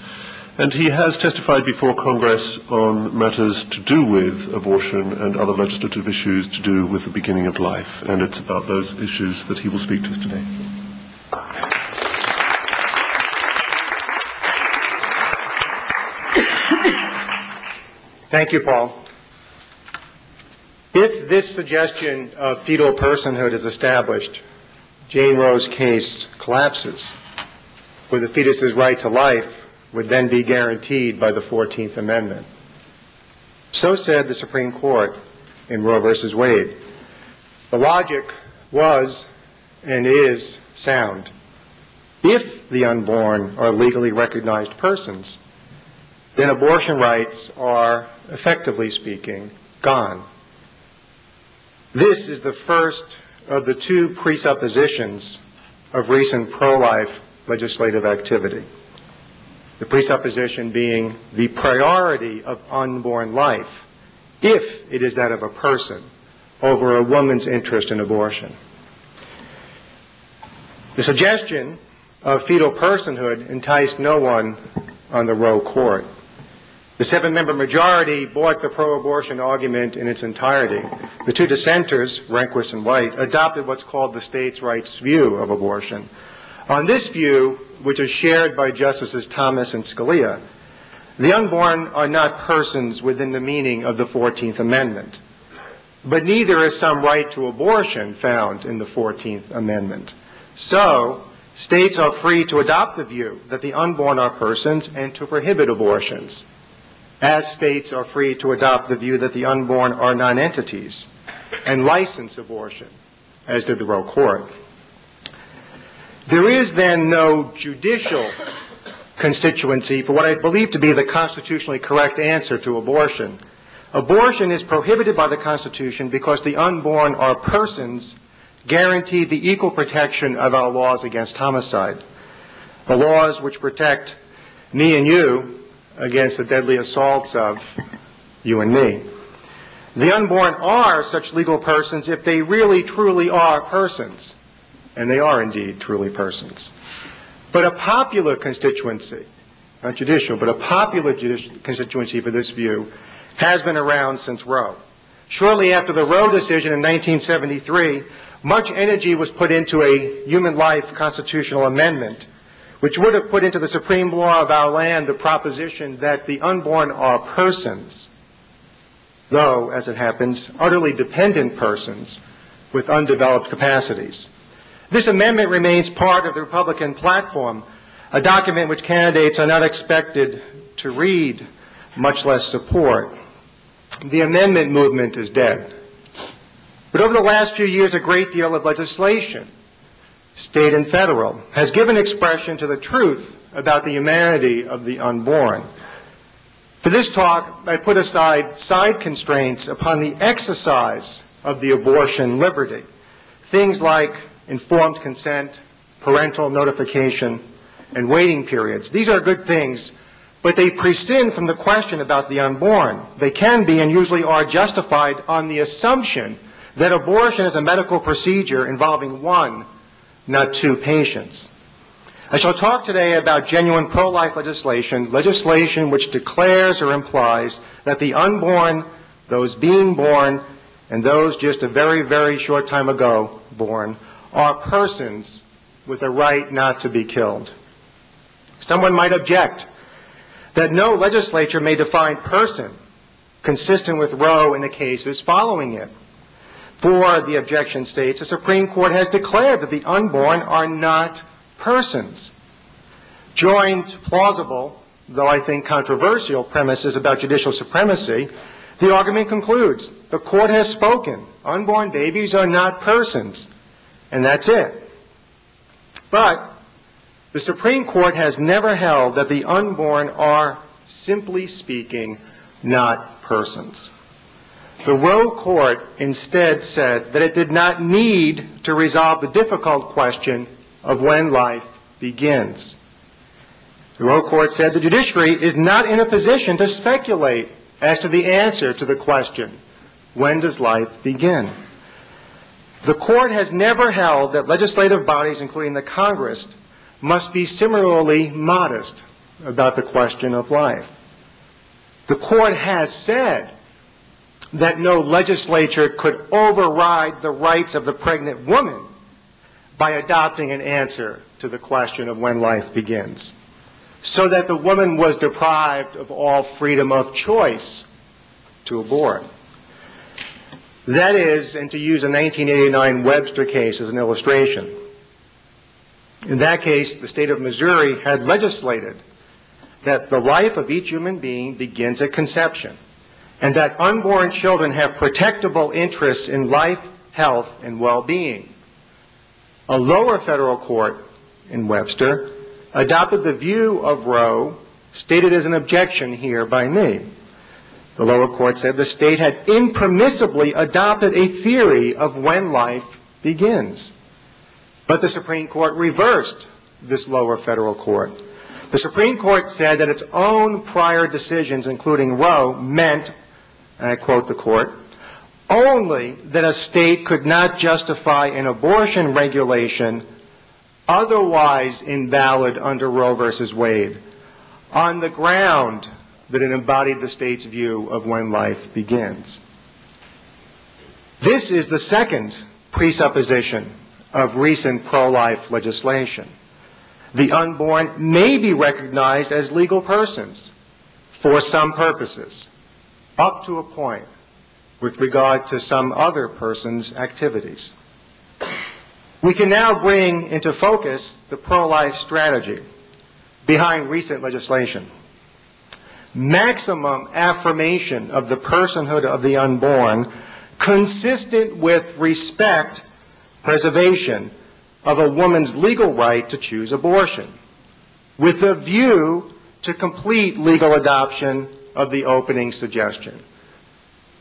And he has testified before Congress on matters to do with abortion and other legislative issues to do with the beginning of life. And it's about those issues that he will speak to us today. Thank you, Paul. If this suggestion of fetal personhood is established, Jane Roe's case collapses, where the fetus's right to life would then be guaranteed by the 14th Amendment. So said the Supreme Court in Roe versus Wade. The logic was and is sound. If the unborn are legally recognized persons, then abortion rights are, effectively speaking, gone. This is the first of the two presuppositions of recent pro-life legislative activity. The presupposition being the priority of unborn life, if it is that of a person, over a woman's interest in abortion. The suggestion of fetal personhood enticed no one on the Roe court. The 7-member majority bought the pro-abortion argument in its entirety. The two dissenters, Rehnquist and White, adopted what's called the states' rights view of abortion. On this view, which is shared by Justices Thomas and Scalia, the unborn are not persons within the meaning of the 14th Amendment. But neither is some right to abortion found in the 14th Amendment. So, states are free to adopt the view that the unborn are persons and to prohibit abortions, as states are free to adopt the view that the unborn are non-entities and license abortion, as did the Roe Court. There is then no judicial constituency for what I believe to be the constitutionally correct answer to abortion. Abortion is prohibited by the Constitution because the unborn are persons guaranteed the equal protection of our laws against homicide, the laws which protect me and you against the deadly assaults of you and me. The unborn are such legal persons if they really, truly are persons. And they are indeed truly persons. But a popular constituency, not judicial, but a popular constituency for this view has been around since Roe. Shortly after the Roe decision in 1973, much energy was put into a human life constitutional amendment, which would have put into the supreme law of our land the proposition that the unborn are persons, though, as it happens, utterly dependent persons with undeveloped capacities. This amendment remains part of the Republican platform, a document which candidates are not expected to read, much less support. The amendment movement is dead. But over the last few years, a great deal of legislation, state and federal, has given expression to the truth about the humanity of the unborn. For this talk, I put aside side constraints upon the exercise of the abortion liberty, things like informed consent, parental notification, and waiting periods. These are good things, but they prescind from the question about the unborn. They can be and usually are justified on the assumption that abortion is a medical procedure involving one, not two patients. I shall talk today about genuine pro-life legislation, legislation which declares or implies that the unborn, those being born, and those just a very, very short time ago born, are persons with a right not to be killed. Someone might object that no legislature may define person consistent with Roe in the cases following it. For, the objection states, the Supreme Court has declared that the unborn are not persons. Joined plausible, though I think controversial, premises about judicial supremacy, the argument concludes, the court has spoken. Unborn babies are not persons. And that's it. But the Supreme Court has never held that the unborn are, simply speaking, not persons. The Roe Court instead said that it did not need to resolve the difficult question of when life begins. The Roe Court said the judiciary is not in a position to speculate as to the answer to the question, when does life begin? The court has never held that legislative bodies, including the Congress, must be similarly modest about the question of life. The court has said that no legislature could override the rights of the pregnant woman by adopting an answer to the question of when life begins, so that the woman was deprived of all freedom of choice to abort. That is, and to use a 1989 Webster case as an illustration, in that case, the state of Missouri had legislated that the life of each human being begins at conception, and that unborn children have protectable interests in life, health, and well-being. A lower federal court in Webster adopted the view of Roe, stated as an objection here by me. The lower court said the state had impermissibly adopted a theory of when life begins. But the Supreme Court reversed this lower federal court. The Supreme Court said that its own prior decisions, including Roe, meant, and I quote the court, only that a state could not justify an abortion regulation otherwise invalid under Roe versus Wade on the ground that it embodied the state's view of when life begins. This is the second presupposition of recent pro-life legislation. The unborn may be recognized as legal persons for some purposes, up to a point with regard to some other person's activities. We can now bring into focus the pro-life strategy behind recent legislation. Maximum affirmation of the personhood of the unborn, consistent with respect, preservation of a woman's legal right to choose abortion, with a view to complete legal adoption of the opening suggestion.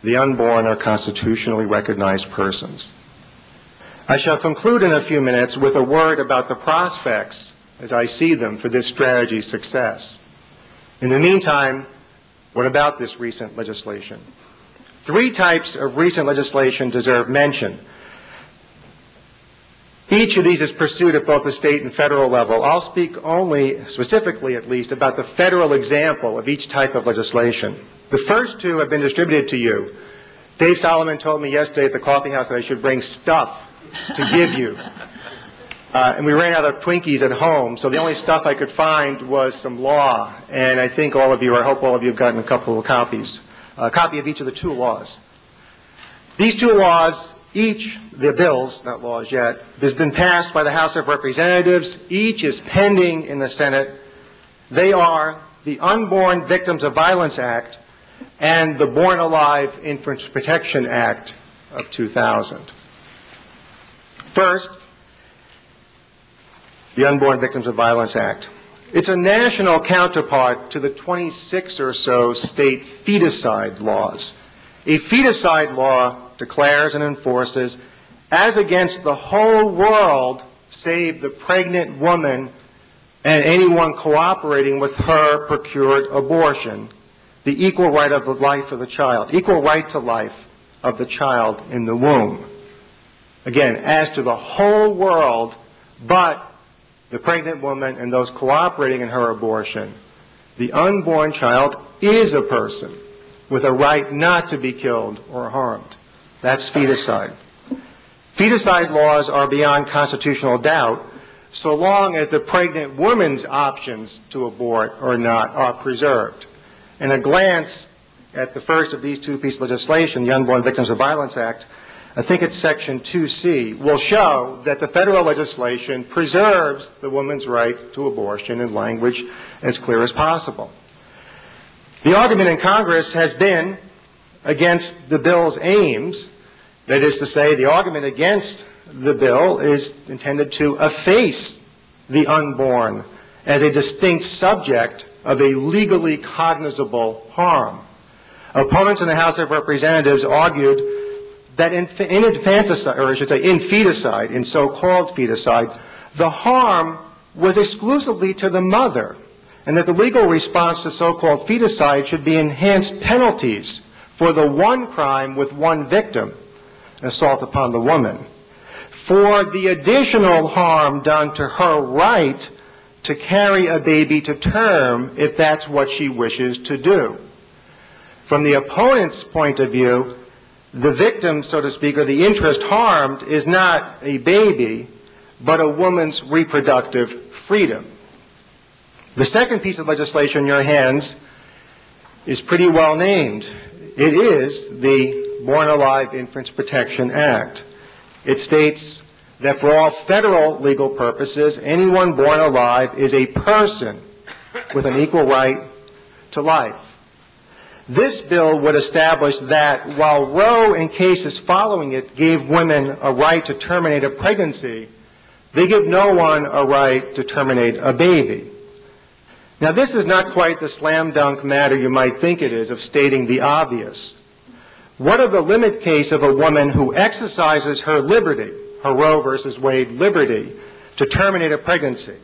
The unborn are constitutionally recognized persons. I shall conclude in a few minutes with a word about the prospects, as I see them, for this strategy's success. In the meantime, what about this recent legislation? Three types of recent legislation deserve mention. Each of these is pursued at both the state and federal level. I'll speak only, specifically at least, about the federal example of each type of legislation. The first two have been distributed to you. Dave Solomon told me yesterday at the coffee house that I should bring stuff to give you. And we ran out of Twinkies at home, so the only stuff I could find was some law. And I think all of you, or I hope all of you have gotten a couple of copies, a copy of each of the two laws. These two laws, each, the bills, not laws yet, has been passed by the House of Representatives. Each is pending in the Senate. They are the Unborn Victims of Violence Act and the Born Alive Infant Protection Act of 2000. First, the Unborn Victims of Violence Act. It's a national counterpart to the 26 or so state feticide laws. A feticide law declares and enforces, as against the whole world save the pregnant woman and anyone cooperating with her procured abortion, the equal right of the life of the child, equal right to life of the child in the womb. Again, as to the whole world, but the pregnant woman and those cooperating in her abortion, the unborn child is a person with a right not to be killed or harmed. That's feticide. Feticide laws are beyond constitutional doubt so long as the pregnant woman's options to abort or not are preserved. And a glance at the first of these two pieces of legislation, the Unborn Victims of Violence Act, I think it's Section 2C, will show that the federal legislation preserves the woman's right to abortion in language as clear as possible. The argument in Congress has been against the bill's aims. That is to say, the argument against the bill is intended to efface the unborn as a distinct subject of a legally cognizable harm. Opponents in the House of Representatives argued that in infanticide, or I should say in feticide, in so-called feticide, the harm was exclusively to the mother, and that the legal response to so-called feticide should be enhanced penalties for the one crime with one victim, assault upon the woman, for the additional harm done to her right to carry a baby to term if that's what she wishes to do. From the opponent's point of view, the victim, so to speak, or the interest harmed is not a baby, but a woman's reproductive freedom. The second piece of legislation in your hands is pretty well named. It is the Born Alive Infants Protection Act. It states that for all federal legal purposes, anyone born alive is a person with an equal right to life. This bill would establish that while Roe and cases following it gave women a right to terminate a pregnancy, they give no one a right to terminate a baby. Now, this is not quite the slam dunk matter you might think it is of stating the obvious. What of the limit case of a woman who exercises her liberty, her Roe versus Wade liberty, to terminate a pregnancy?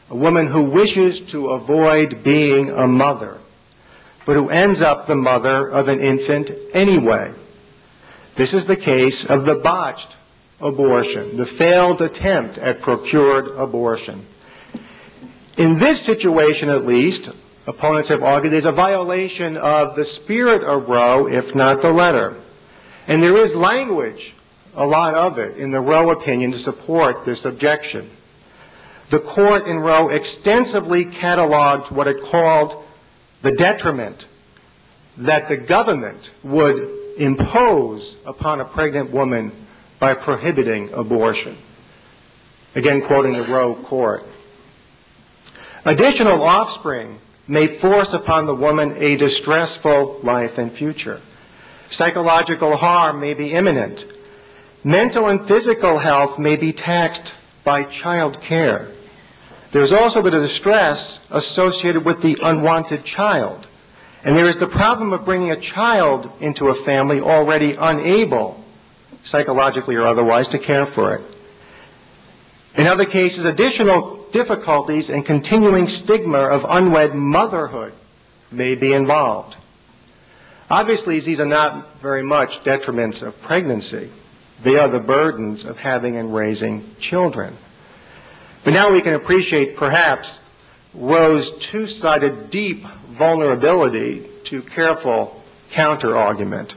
A woman who wishes to avoid being a mother, but who ends up the mother of an infant anyway. This is the case of the botched abortion, the failed attempt at procured abortion. In this situation, at least, opponents have argued there's a violation of the spirit of Roe, if not the letter. And there is language, a lot of it, in the Roe opinion to support this objection. The court in Roe extensively cataloged what it called the detriment that the government would impose upon a pregnant woman by prohibiting abortion. Again, quoting the Roe court. Additional offspring may force upon the woman a distressful life and future. Psychological harm may be imminent. Mental and physical health may be taxed by child care. There's also the distress associated with the unwanted child. And there is the problem of bringing a child into a family already unable, psychologically or otherwise, to care for it. In other cases, additional difficulties and continuing stigma of unwed motherhood may be involved. Obviously, these are not very much detriments of pregnancy. They are the burdens of having and raising children. But now we can appreciate, perhaps, Roe's two-sided deep vulnerability to careful counter-argument.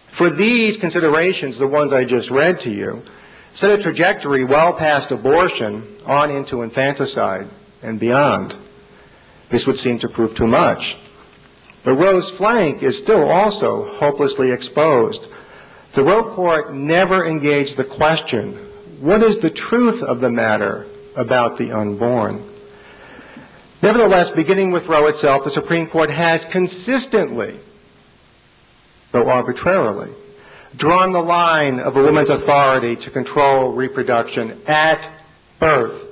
For these considerations, the ones I just read to you, set a trajectory well past abortion on into infanticide and beyond. This would seem to prove too much. But Roe's flank is still also hopelessly exposed. The Roe court never engaged the question, what is the truth of the matter about the unborn? Nevertheless, beginning with Roe itself, the Supreme Court has consistently, though arbitrarily, drawn the line of a woman's authority to control reproduction at birth.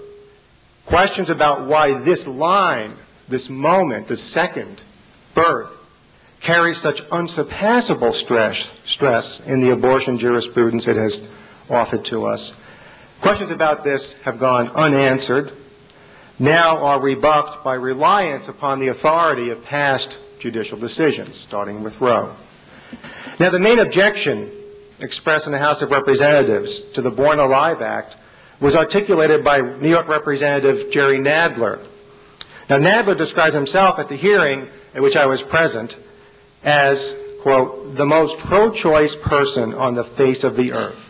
Questions about why this line, this moment, the second birth, carries such unsurpassable stress in the abortion jurisprudence it has offered to us. Questions about this have gone unanswered, now are rebuffed by reliance upon the authority of past judicial decisions, starting with Roe. Now, the main objection expressed in the House of Representatives to the Born Alive Act was articulated by New York Representative Jerry Nadler. Now, Nadler described himself at the hearing at which I was present as, quote, the most pro-choice person on the face of the earth.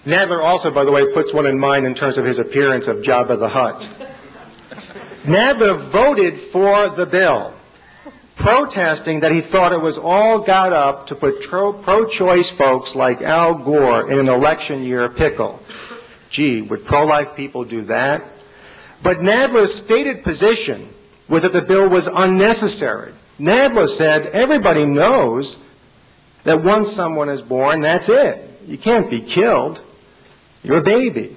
Nadler also, by the way, puts one in mind in terms of his appearance of Jabba the Hutt. Nadler voted for the bill, protesting that he thought it was all got up to put pro-choice folks like Al Gore in an election year pickle. Gee, would pro-life people do that? But Nadler's stated position was that the bill was unnecessary. Nadler said, everybody knows that once someone is born, that's it. You can't be killed. You're a baby.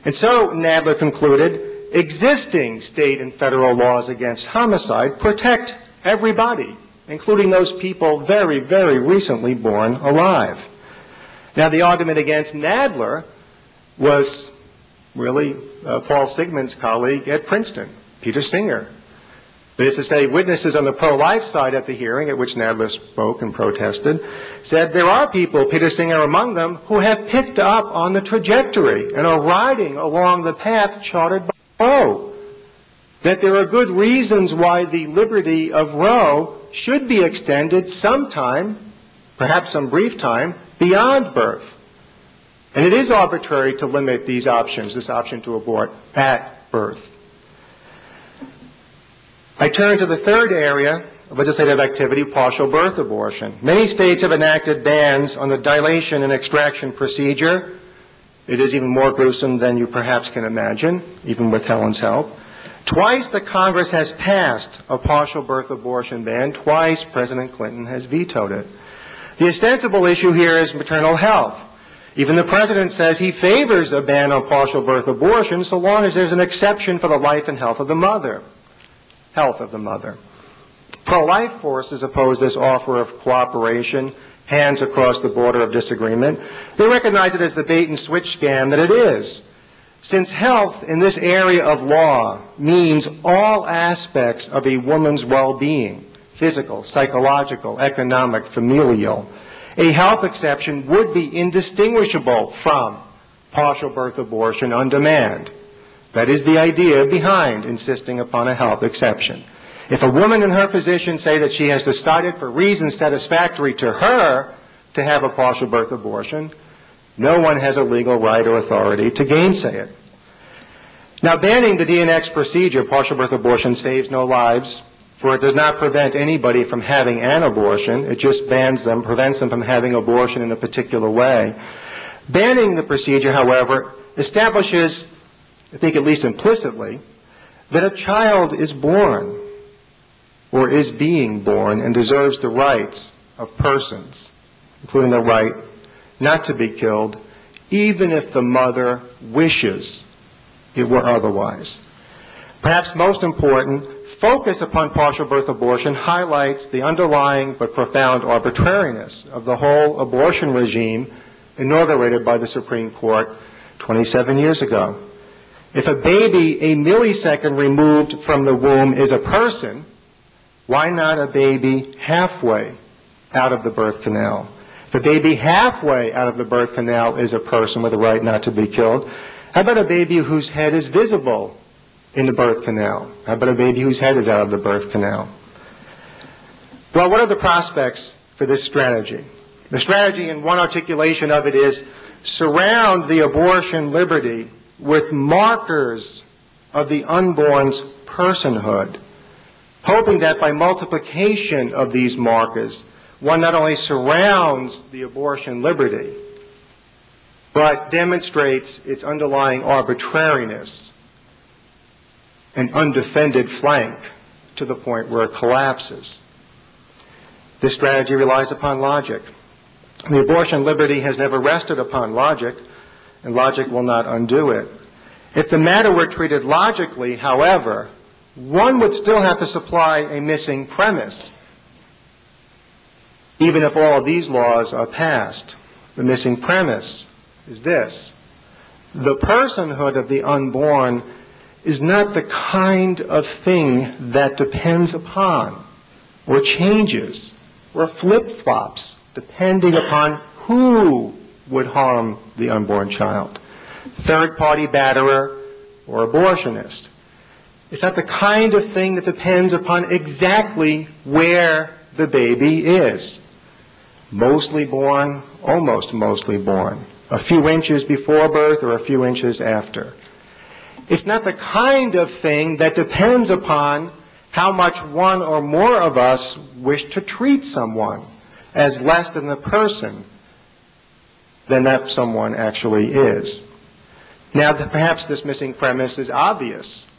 And so, Nadler concluded, existing state and federal laws against homicide protect everybody, including those people very, very recently born alive. Now, the argument against Nadler was really Paul Sigmund's colleague at Princeton, Peter Singer. That is to say, witnesses on the pro-life side at the hearing, at which Nadler spoke and protested, said there are people, Peter Singer among them, who have picked up on the trajectory and are riding along the path charted by Roe. That there are good reasons why the liberty of Roe should be extended sometime, perhaps some brief time, beyond birth. And it is arbitrary to limit these options, this option to abort, at birth. I turn to the third area of legislative activity, partial birth abortion. Many states have enacted bans on the dilation and extraction procedure. It is even more gruesome than you perhaps can imagine, even with Helen's help. Twice the Congress has passed a partial birth abortion ban. Twice President Clinton has vetoed it. The ostensible issue here is maternal health. Even the President says he favors a ban on partial birth abortion so long as there's an exception for the life and health of the mother. Pro-life forces oppose this offer of cooperation, hands across the border of disagreement. They recognize it as the bait-and-switch scam that it is. Since health in this area of law means all aspects of a woman's well-being, physical, psychological, economic, familial, a health exception would be indistinguishable from partial birth abortion on demand. That is the idea behind insisting upon a health exception. If a woman and her physician say that she has decided for reasons satisfactory to her to have a partial birth abortion, no one has a legal right or authority to gainsay it. Now, banning the DNX procedure, partial birth abortion, saves no lives, for it does not prevent anybody from having an abortion. It just bans them, prevents them from having abortion in a particular way. Banning the procedure, however, establishes, I think at least implicitly, that a child is born or is being born and deserves the rights of persons, including the right not to be killed, even if the mother wishes it were otherwise. Perhaps most important, focus upon partial birth abortion highlights the underlying but profound arbitrariness of the whole abortion regime inaugurated by the Supreme Court 27 years ago. If a baby a millisecond removed from the womb is a person, why not a baby halfway out of the birth canal? If a baby halfway out of the birth canal is a person with a right not to be killed, how about a baby whose head is visible in the birth canal? How about a baby whose head is out of the birth canal? Well, what are the prospects for this strategy? The strategy, in one articulation of it, is surround the abortion liberty with markers of the unborn's personhood, hoping that by multiplication of these markers, one not only surrounds the abortion liberty, but demonstrates its underlying arbitrariness and undefended flank to the point where it collapses. This strategy relies upon logic. The abortion liberty has never rested upon logic, and logic will not undo it. If the matter were treated logically, however, one would still have to supply a missing premise, even if all of these laws are passed. The missing premise is this: the personhood of the unborn is not the kind of thing that depends upon or changes or flip-flops depending upon who would harm the unborn child, third-party batterer or abortionist. It's not the kind of thing that depends upon exactly where the baby is. Mostly born, almost mostly born, a few inches before birth or a few inches after. It's not the kind of thing that depends upon how much one or more of us wish to treat someone as less than the person than that someone actually is. Now, perhaps this missing premise is obvious.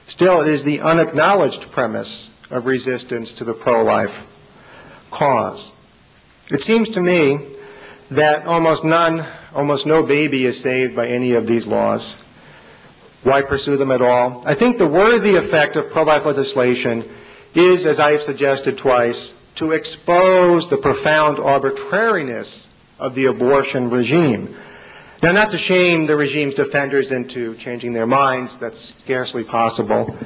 Still, it is the unacknowledged premise of resistance to the pro-life cause. It seems to me that almost no baby is saved by any of these laws. Why pursue them at all? I think the worthy effect of pro-life legislation is, as I have suggested twice, to expose the profound arbitrariness of the abortion regime. Now, not to shame the regime's defenders into changing their minds, that's scarcely possible,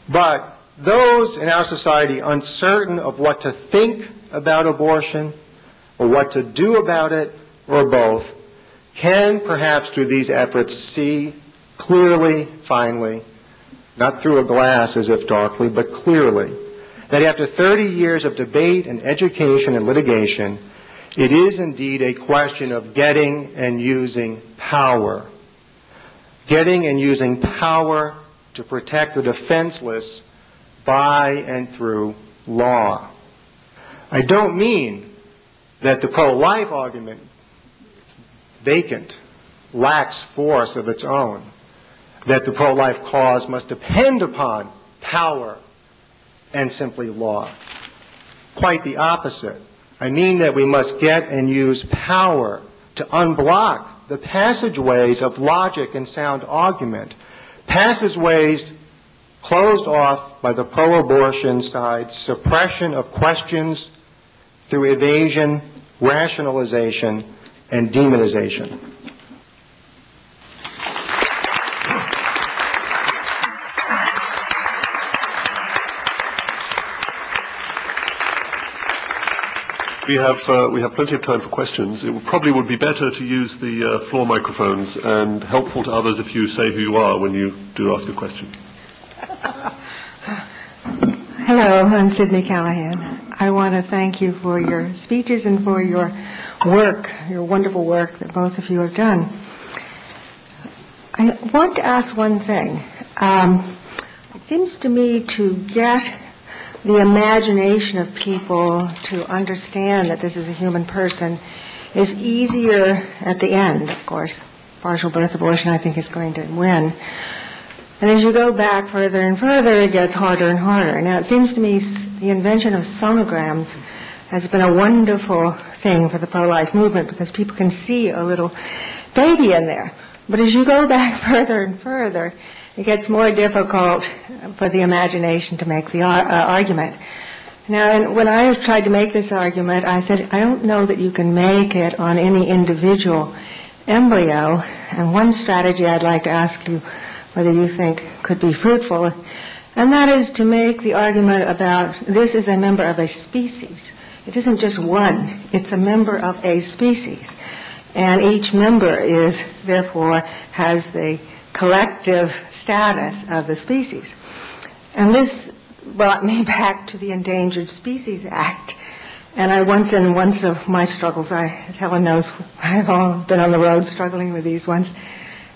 But those in our society uncertain of what to think about abortion or what to do about it or both can perhaps through these efforts see clearly, finally, not through a glass as if darkly, but clearly, that after 30 years of debate and education and litigation, it is indeed a question of getting and using power. Getting and using power to protect the defenseless by and through law. I don't mean that the pro-life argument is vacant, lacks force of its own, that the pro-life cause must depend upon power and simply law. Quite the opposite. I mean that we must get and use power to unblock the passageways of logic and sound argument, passageways closed off by the pro-abortion side's suppression of questions through evasion, rationalization, and demonization. We have plenty of time for questions. It probably would be better to use the floor microphones, and helpful to others if you say who you are when you do ask a question. Hello, I'm Sydney Callahan. I want to thank you for your speeches and for your work, your wonderful work that both of you have done. I want to ask one thing. It seems to me to get the imagination of people to understand that this is a human person is easier at the end, of course. Partial birth abortion, I think, is going to win. And as you go back further and further, it gets harder and harder. Now, it seems to me the invention of sonograms has been a wonderful thing for the pro-life movement because people can see a little baby in there. But as you go back further and further, it gets more difficult for the imagination to make the argument. Now, when I tried to make this argument, I said, I don't know that you can make it on any individual embryo. And one strategy I'd like to ask you whether you think could be fruitful, and that is to make the argument about this is a member of a species. It isn't just one. It's a member of a species. And each member is, therefore, has the collective status of the species. And this brought me back to the Endangered Species Act. And I once in one of my struggles, as Helen knows, I've all been on the road struggling with these ones,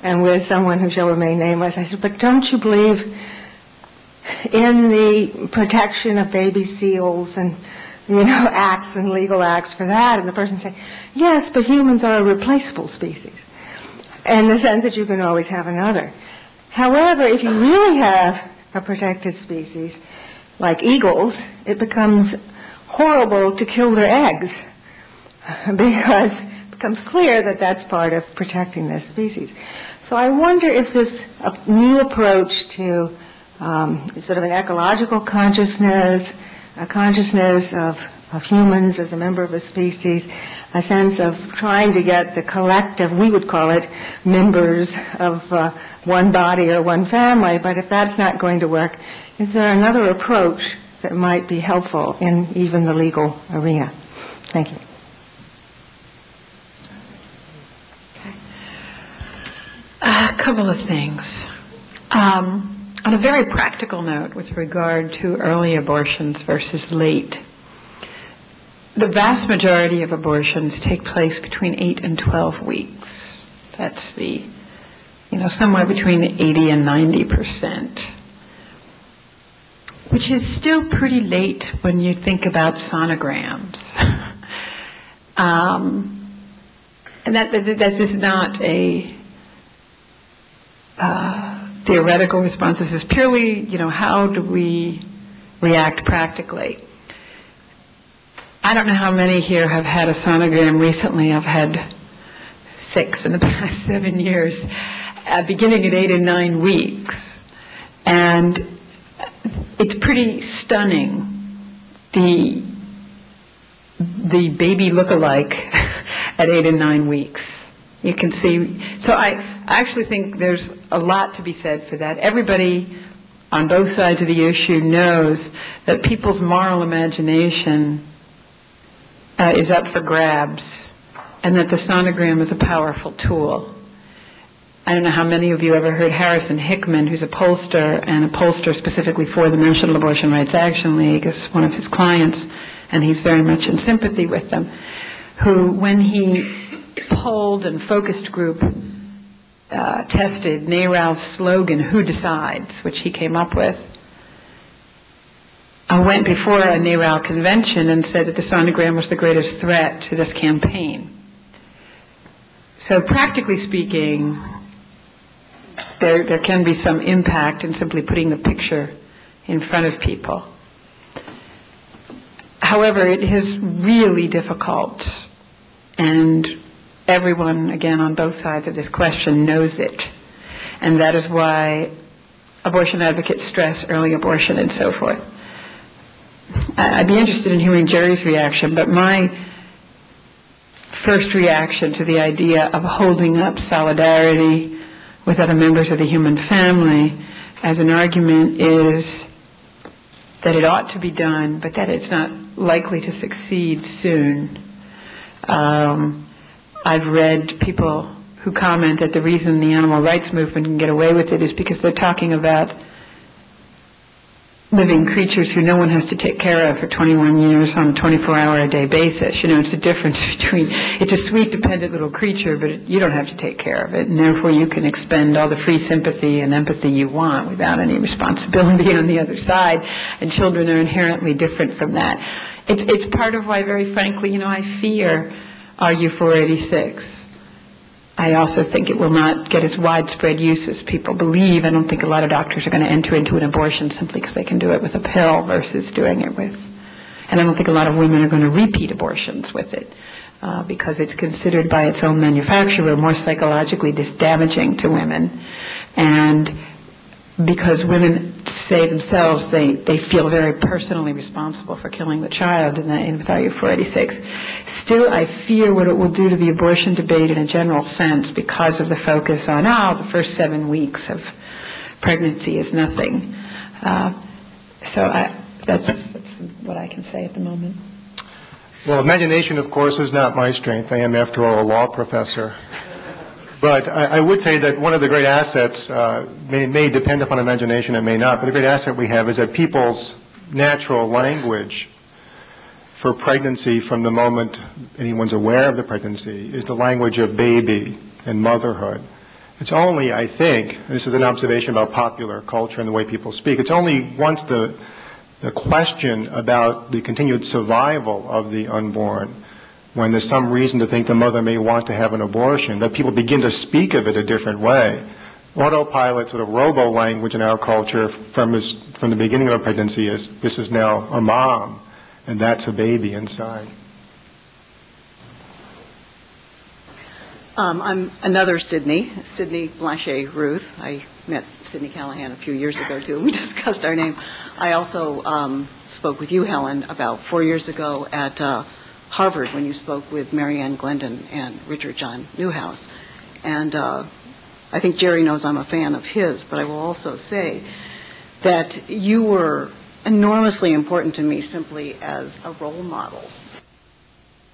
and with someone who shall remain nameless, I said, but don't you believe in the protection of baby seals and, acts and legal acts for that? And the person said, yes, but humans are a replaceable species, in the sense that you can always have another. However, if you really have a protected species, like eagles, it becomes horrible to kill their eggs because it becomes clear that that's part of protecting this species. So I wonder if this new approach to sort of an ecological consciousness, a consciousness of humans as a member of a species, a sense of trying to get the collective, we would call it members of one body or one family, but if that's not going to work, is there another approach that might be helpful in even the legal arena? Thank you. A couple of things. On a very practical note with regard to early abortions versus late, the vast majority of abortions take place between 8 and 12 weeks. That's somewhere between 80 and 90%, which is still pretty late when you think about sonograms. And that is not a theoretical response. This is purely, how do we react practically? I don't know how many here have had a sonogram recently. I've had 6 in the past 7 years, beginning at 8 and 9 weeks. And it's pretty stunning, the baby look-alike at 8 and 9 weeks. You can see. So I actually think there's a lot to be said for that. Everybody on both sides of the issue knows that people's moral imagination is up for grabs, and that the sonogram is a powerful tool. I don't know how many of you ever heard Harrison Hickman, who's a pollster, and a pollster specifically for the National Abortion Rights Action League, is one of his clients, and he's very much in sympathy with them, who, when he polled and focused group tested NARAL's slogan, "Who Decides," which he came up with, went before a NARAL convention and said that the sonogram was the greatest threat to this campaign. So practically speaking, there can be some impact in simply putting the picture in front of people. However, it is really difficult, and everyone, again, on both sides of this question knows it. And that is why abortion advocates stress early abortion and so forth. I'd be interested in hearing Jerry's reaction, but my first reaction to the idea of holding up solidarity with other members of the human family as an argument is that it ought to be done, but that it's not likely to succeed soon. I've read people who comment that the reason the animal rights movement can get away with it is because they're talking about living creatures who no one has to take care of for 21 years on a 24-hour-a-day basis. You know, it's the difference between, it's a sweet, dependent little creature, but you don't have to take care of it, and therefore you can expend all the free sympathy and empathy you want without any responsibility on the other side, and children are inherently different from that. It's part of why, very frankly, you know, I fear RU486. I also think it will not get as widespread use as people believe. I don't think a lot of doctors are going to enter into an abortion simply because they can do it with a pill versus doing it with, and I don't think a lot of women are going to repeat abortions with it because it's considered by its own manufacturer more psychologically damaging to women, and because women say themselves they feel very personally responsible for killing the child in with RU486. Still, I fear what it will do to the abortion debate in a general sense because of the focus on, the first 7 weeks of pregnancy is nothing. So that's what I can say at the moment. Well, imagination, of course, is not my strength. I am, after all, a law professor. But I would say that one of the great assets may depend upon imagination, it may not, but the great asset we have is that people's natural language for pregnancy from the moment anyone's aware of the pregnancy is the language of baby and motherhood. It's only, I think, and this is an observation about popular culture and the way people speak, it's only once the question about the continued survival of the unborn, when there's some reason to think the mother may want to have an abortion, that people begin to speak of it a different way. Autopilot, sort of robo-language in our culture from the beginning of a pregnancy is, this is now a mom, and that's a baby inside. I'm another Sydney Blanchet Ruth. I met Sydney Callahan a few years ago, too. We discussed our name. I also spoke with you, Helen, about 4 years ago at Harvard when you spoke with Marianne Glendon and Richard John Newhouse. And I think Jerry knows I'm a fan of his, but I will also say that you were enormously important to me simply as a role model.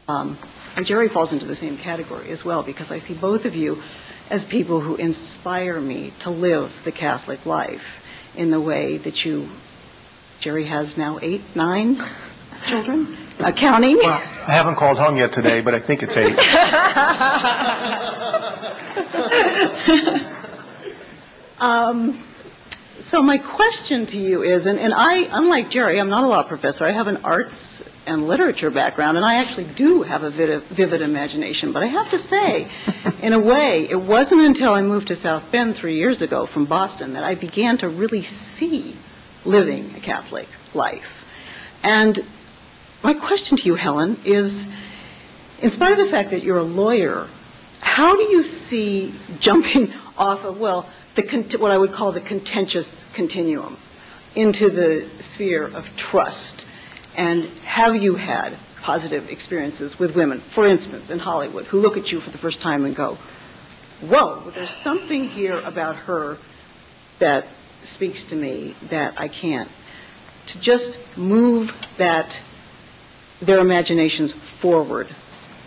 And Jerry falls into the same category as well, because I see both of you as people who inspire me to live the Catholic life in the way that you, Jerry has now 8, 9 children? Counting? Well, I haven't called home yet today, but I think it's 8. So my question to you is, and I, unlike Jerry, I'm not a law professor. I have an arts and literature background, and I actually do have a vivid imagination. But I have to say, in a way, it wasn't until I moved to South Bend 3 years ago from Boston that I began to really see living a Catholic life. And my question to you, Helen, is, in spite of the fact that you're a lawyer, how do you see jumping off of, well, what I would call the contentious continuum into the sphere of trust? And have you had positive experiences with women, for instance, in Hollywood, who look at you for the first time and go, whoa, there's something here about her that speaks to me that I can't. To just move their imaginations forward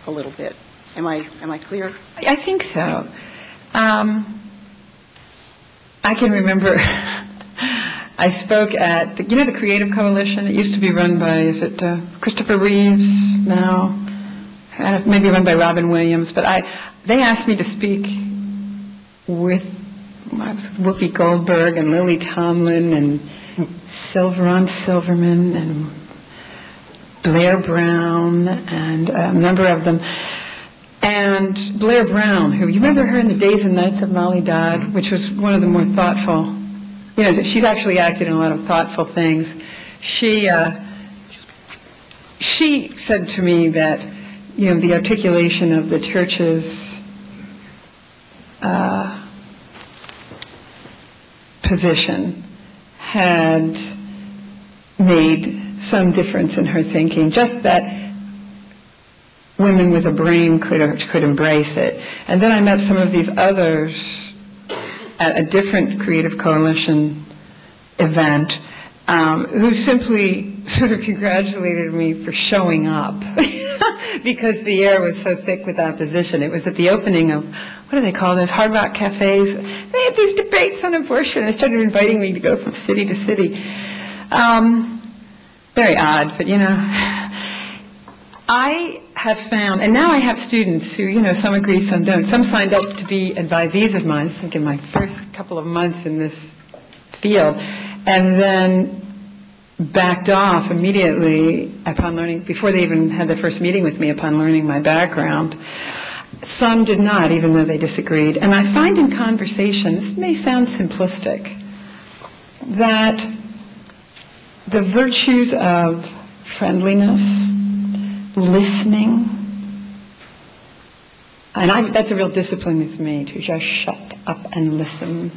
a little bit. Am I clear? I think so. I can remember I spoke at the Creative Coalition. It used to be run by, Christopher Reeves now? Maybe run by Robin Williams. But they asked me to speak with Whoopi Goldberg and Lily Tomlin and Ron Silverman and Blair Brown and a number of them. And Blair Brown, who, you remember her in The Days and Nights of Molly Dodd, which was one of the more thoughtful, she's actually acted in a lot of thoughtful things. She said to me that, the articulation of the church's position had made some difference in her thinking, just that women with a brain could embrace it. And then I met some of these others at a different Creative Coalition event who simply sort of congratulated me for showing up because the air was so thick with opposition. It was at the opening of, what do they call those, Hard Rock cafes? They had these debates on abortion. They started inviting me to go from city to city. Very odd, but I have found, and now I have students who, some agree, some don't. Some signed up to be advisees of mine, I think in my first couple of months in this field, and then backed off immediately upon learning, before they even had their first meeting with me, upon learning my background. Some did not, even though they disagreed. And I find in conversations, this may sound simplistic, that the virtues of friendliness, listening, and that's a real discipline with me, to just shut up and listen,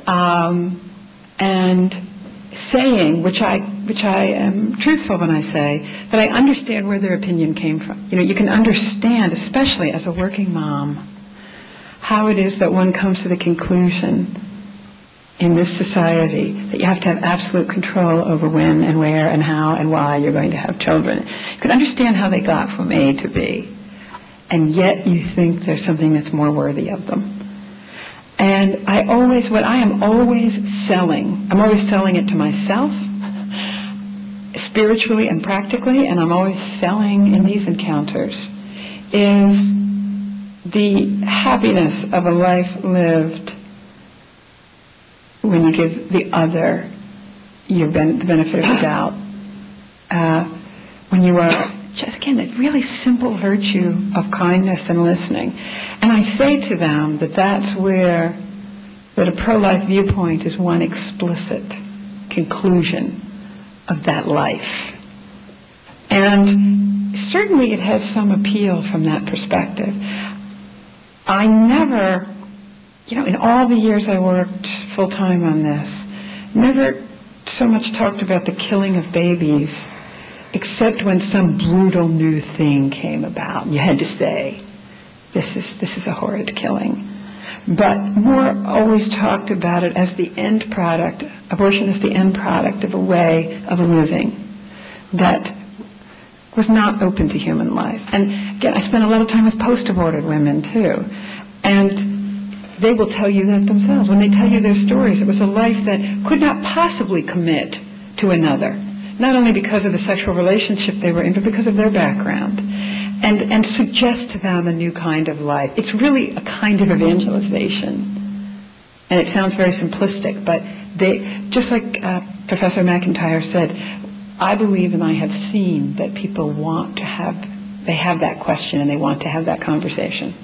and saying, which I am truthful when I say, that I understand where their opinion came from. You can understand, especially as a working mom, how it is that one comes to the conclusion in this society that you have to have absolute control over when and where and how and why you're going to have children. You can understand how they got from A to B, and yet you think there's something that's more worthy of them. And I'm always selling it to myself, spiritually and practically, and I'm always selling in these encounters, is the happiness of a life lived when you give the other the benefit of the doubt. When you are, just again, that really simple virtue of kindness and listening. And I say to them that a pro-life viewpoint is one explicit conclusion of that life. And certainly it has some appeal from that perspective. I never, in all the years I worked full-time on this, never so much talked about the killing of babies, except when some brutal new thing came about. You had to say, this is a horrid killing. But more always talked about it as the end product. Abortion is the end product of a way of living that was not open to human life. And again, I spent a lot of time with post-aborted women too. And they will tell you that themselves. When they tell you their stories, it was a life that could not possibly commit to another. Not only because of the sexual relationship they were in, but because of their background. And suggest to them a new kind of life. It's really a kind of evangelization. And it sounds very simplistic, but just like Professor McIntyre said, I believe and I have seen that people they have that question and they want to have that conversation.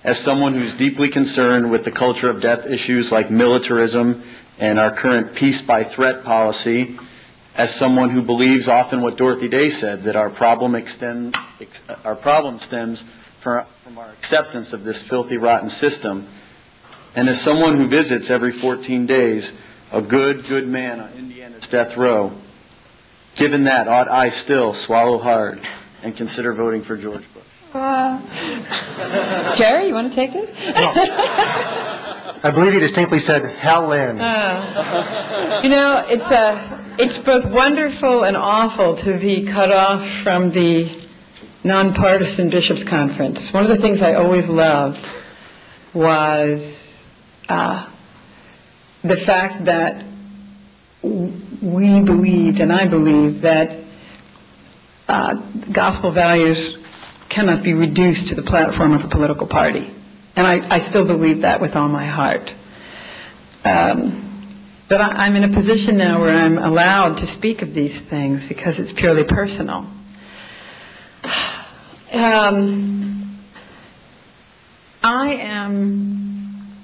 As someone who's deeply concerned with the culture of death issues like militarism and our current peace by threat policy, as someone who believes often what Dorothy Day said, that our problem stems from our acceptance of this filthy, rotten system, and as someone who visits every 14 days a good man on Indiana's death row, given that, ought I still swallow hard and consider voting for George Bush? Jerry, you want to take this? I believe you distinctly said Helen. You know, it's both wonderful and awful to be cut off from the nonpartisan bishops' conference. One of the things I always loved was the fact that we believed, and I believe, that gospel values cannot be reduced to the platform of a political party. And I still believe that with all my heart. But I'm in a position now where I'm allowed to speak of these things because it's purely personal. I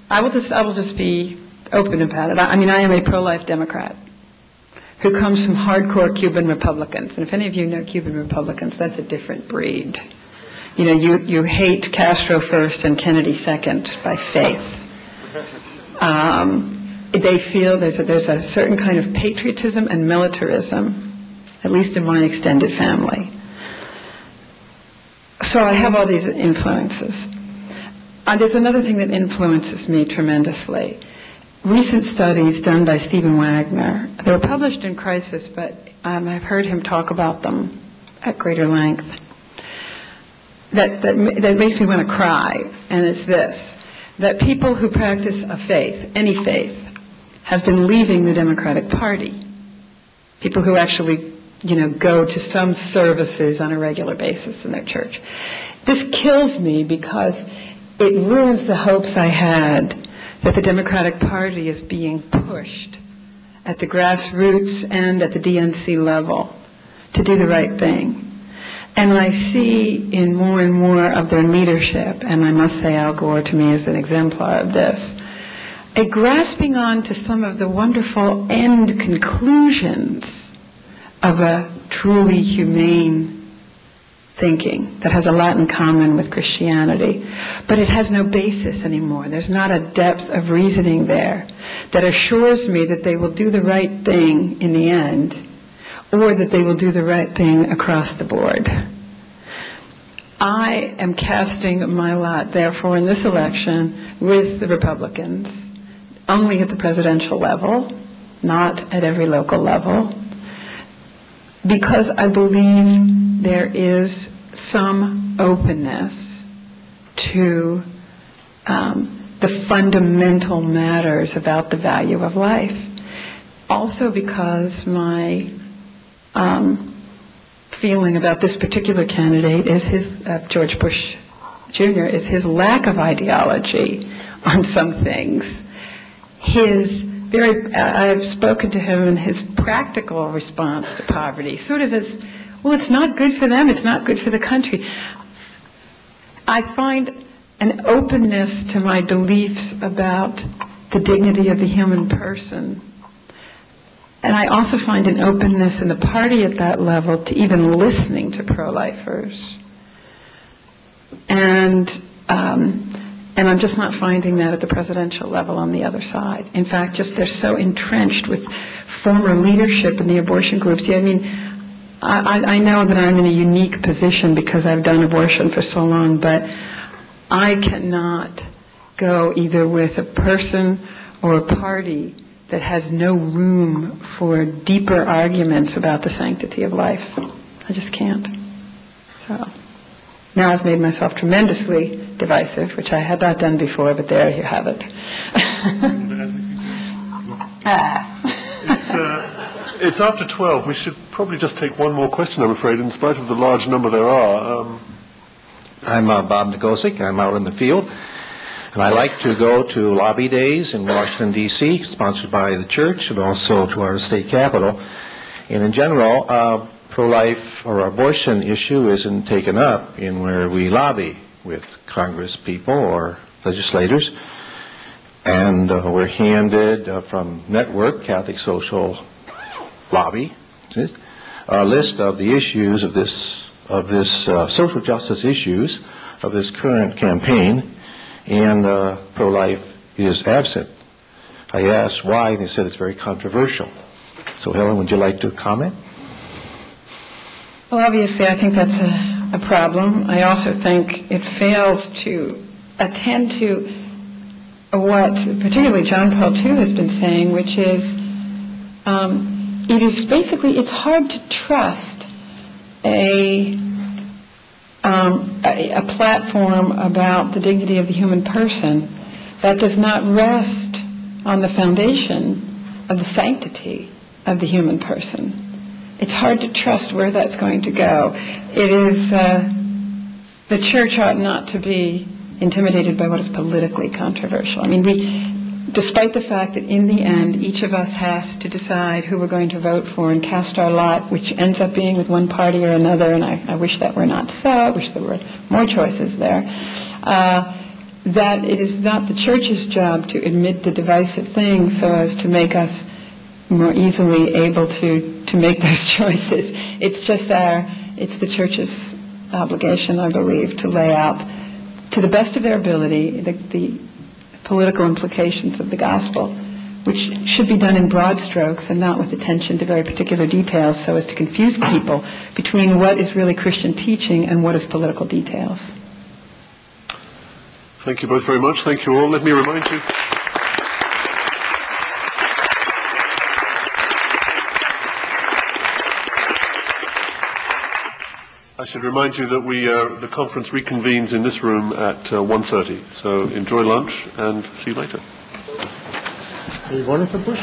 will just be open about it. I mean, I am a pro-life Democrat who comes from hardcore Cuban Republicans. And if any of you know Cuban Republicans, that's a different breed. You know, you hate Castro first and Kennedy second by faith. They feel there's a certain kind of patriotism and militarism, at least in my extended family. So I have all these influences. There's another thing that influences me tremendously. Recent studies done by Stephen Wagner. They were published in Crisis, but I've heard him talk about them at greater length. That makes me want to cry, and it's this, that people who practice a faith, any faith, have been leaving the Democratic Party. People who actually, go to some services on a regular basis in their church. This kills me because it ruins the hopes I had that the Democratic Party is being pushed at the grassroots and at the DNC level to do the right thing. And I see in more and more of their leadership, and I must say Al Gore to me is an exemplar of this, a grasping on to some of the wonderful end conclusions of a truly humane thinking that has a lot in common with Christianity, but it has no basis anymore. There's not a depth of reasoning there that assures me that they will do the right thing in the end, or that they will do the right thing across the board. I am casting my lot, therefore, in this election with the Republicans, only at the presidential level, not at every local level, because I believe there is some openness to the fundamental matters about the value of life. Also because my feeling about this particular candidate is his, George Bush Jr., is his lack of ideology on some things. I've spoken to him in his practical response to poverty, sort of as, well, it's not good for them, it's not good for the country. I find an openness to my beliefs about the dignity of the human person. And I also find an openness in the party at that level to even listening to pro-lifers. And I'm just not finding that at the presidential level on the other side. In fact, they're so entrenched with former leadership in the abortion groups. Yeah, I mean, I know that I'm in a unique position because I've done abortion for so long, but I cannot go either with a person or a party that has no room for deeper arguments about the sanctity of life. I just can't. So now I've made myself tremendously divisive, which I had not done before, but there you have it. It's after 12. We should probably just take one more question, I'm afraid, in spite of the large number there are. I'm Bob Nagosic. I'm out in the field. And I like to go to lobby days in Washington, D.C., sponsored by the church, and also to our state capitol. And in general, pro-life or abortion issue isn't taken up in where we lobby with Congress people or legislators. And we're handed from Network, Catholic Social Lobby, a list of the issues of this social justice issues of this current campaign. And pro-life is absent. I asked why, and they said it's very controversial. So, Helen, would you like to comment? Well, obviously, I think that's a problem. I also think it fails to attend to what particularly John Paul II has been saying, which is it's hard to trust a platform about the dignity of the human person that does not rest on the foundation of the sanctity of the human person. It's hard to trust where that's going to go. It is, the church ought not to be intimidated by what is politically controversial. I mean, despite the fact that in the end, each of us has to decide who we're going to vote for and cast our lot, which ends up being with one party or another, and I wish that were not so. I wish there were more choices there. That it is not the church's job to admit the divisive things so as to make us more easily able to make those choices. It's just it's the church's obligation, I believe, to lay out, to the best of their ability, the political implications of the gospel, which should be done in broad strokes and not with attention to very particular details so as to confuse people between what is really Christian teaching and what is political details. Thank you both very much. Thank you all. Let me remind you. I should remind you that the conference reconvenes in this room at 1:30. So enjoy lunch and see you later. So you're going to push?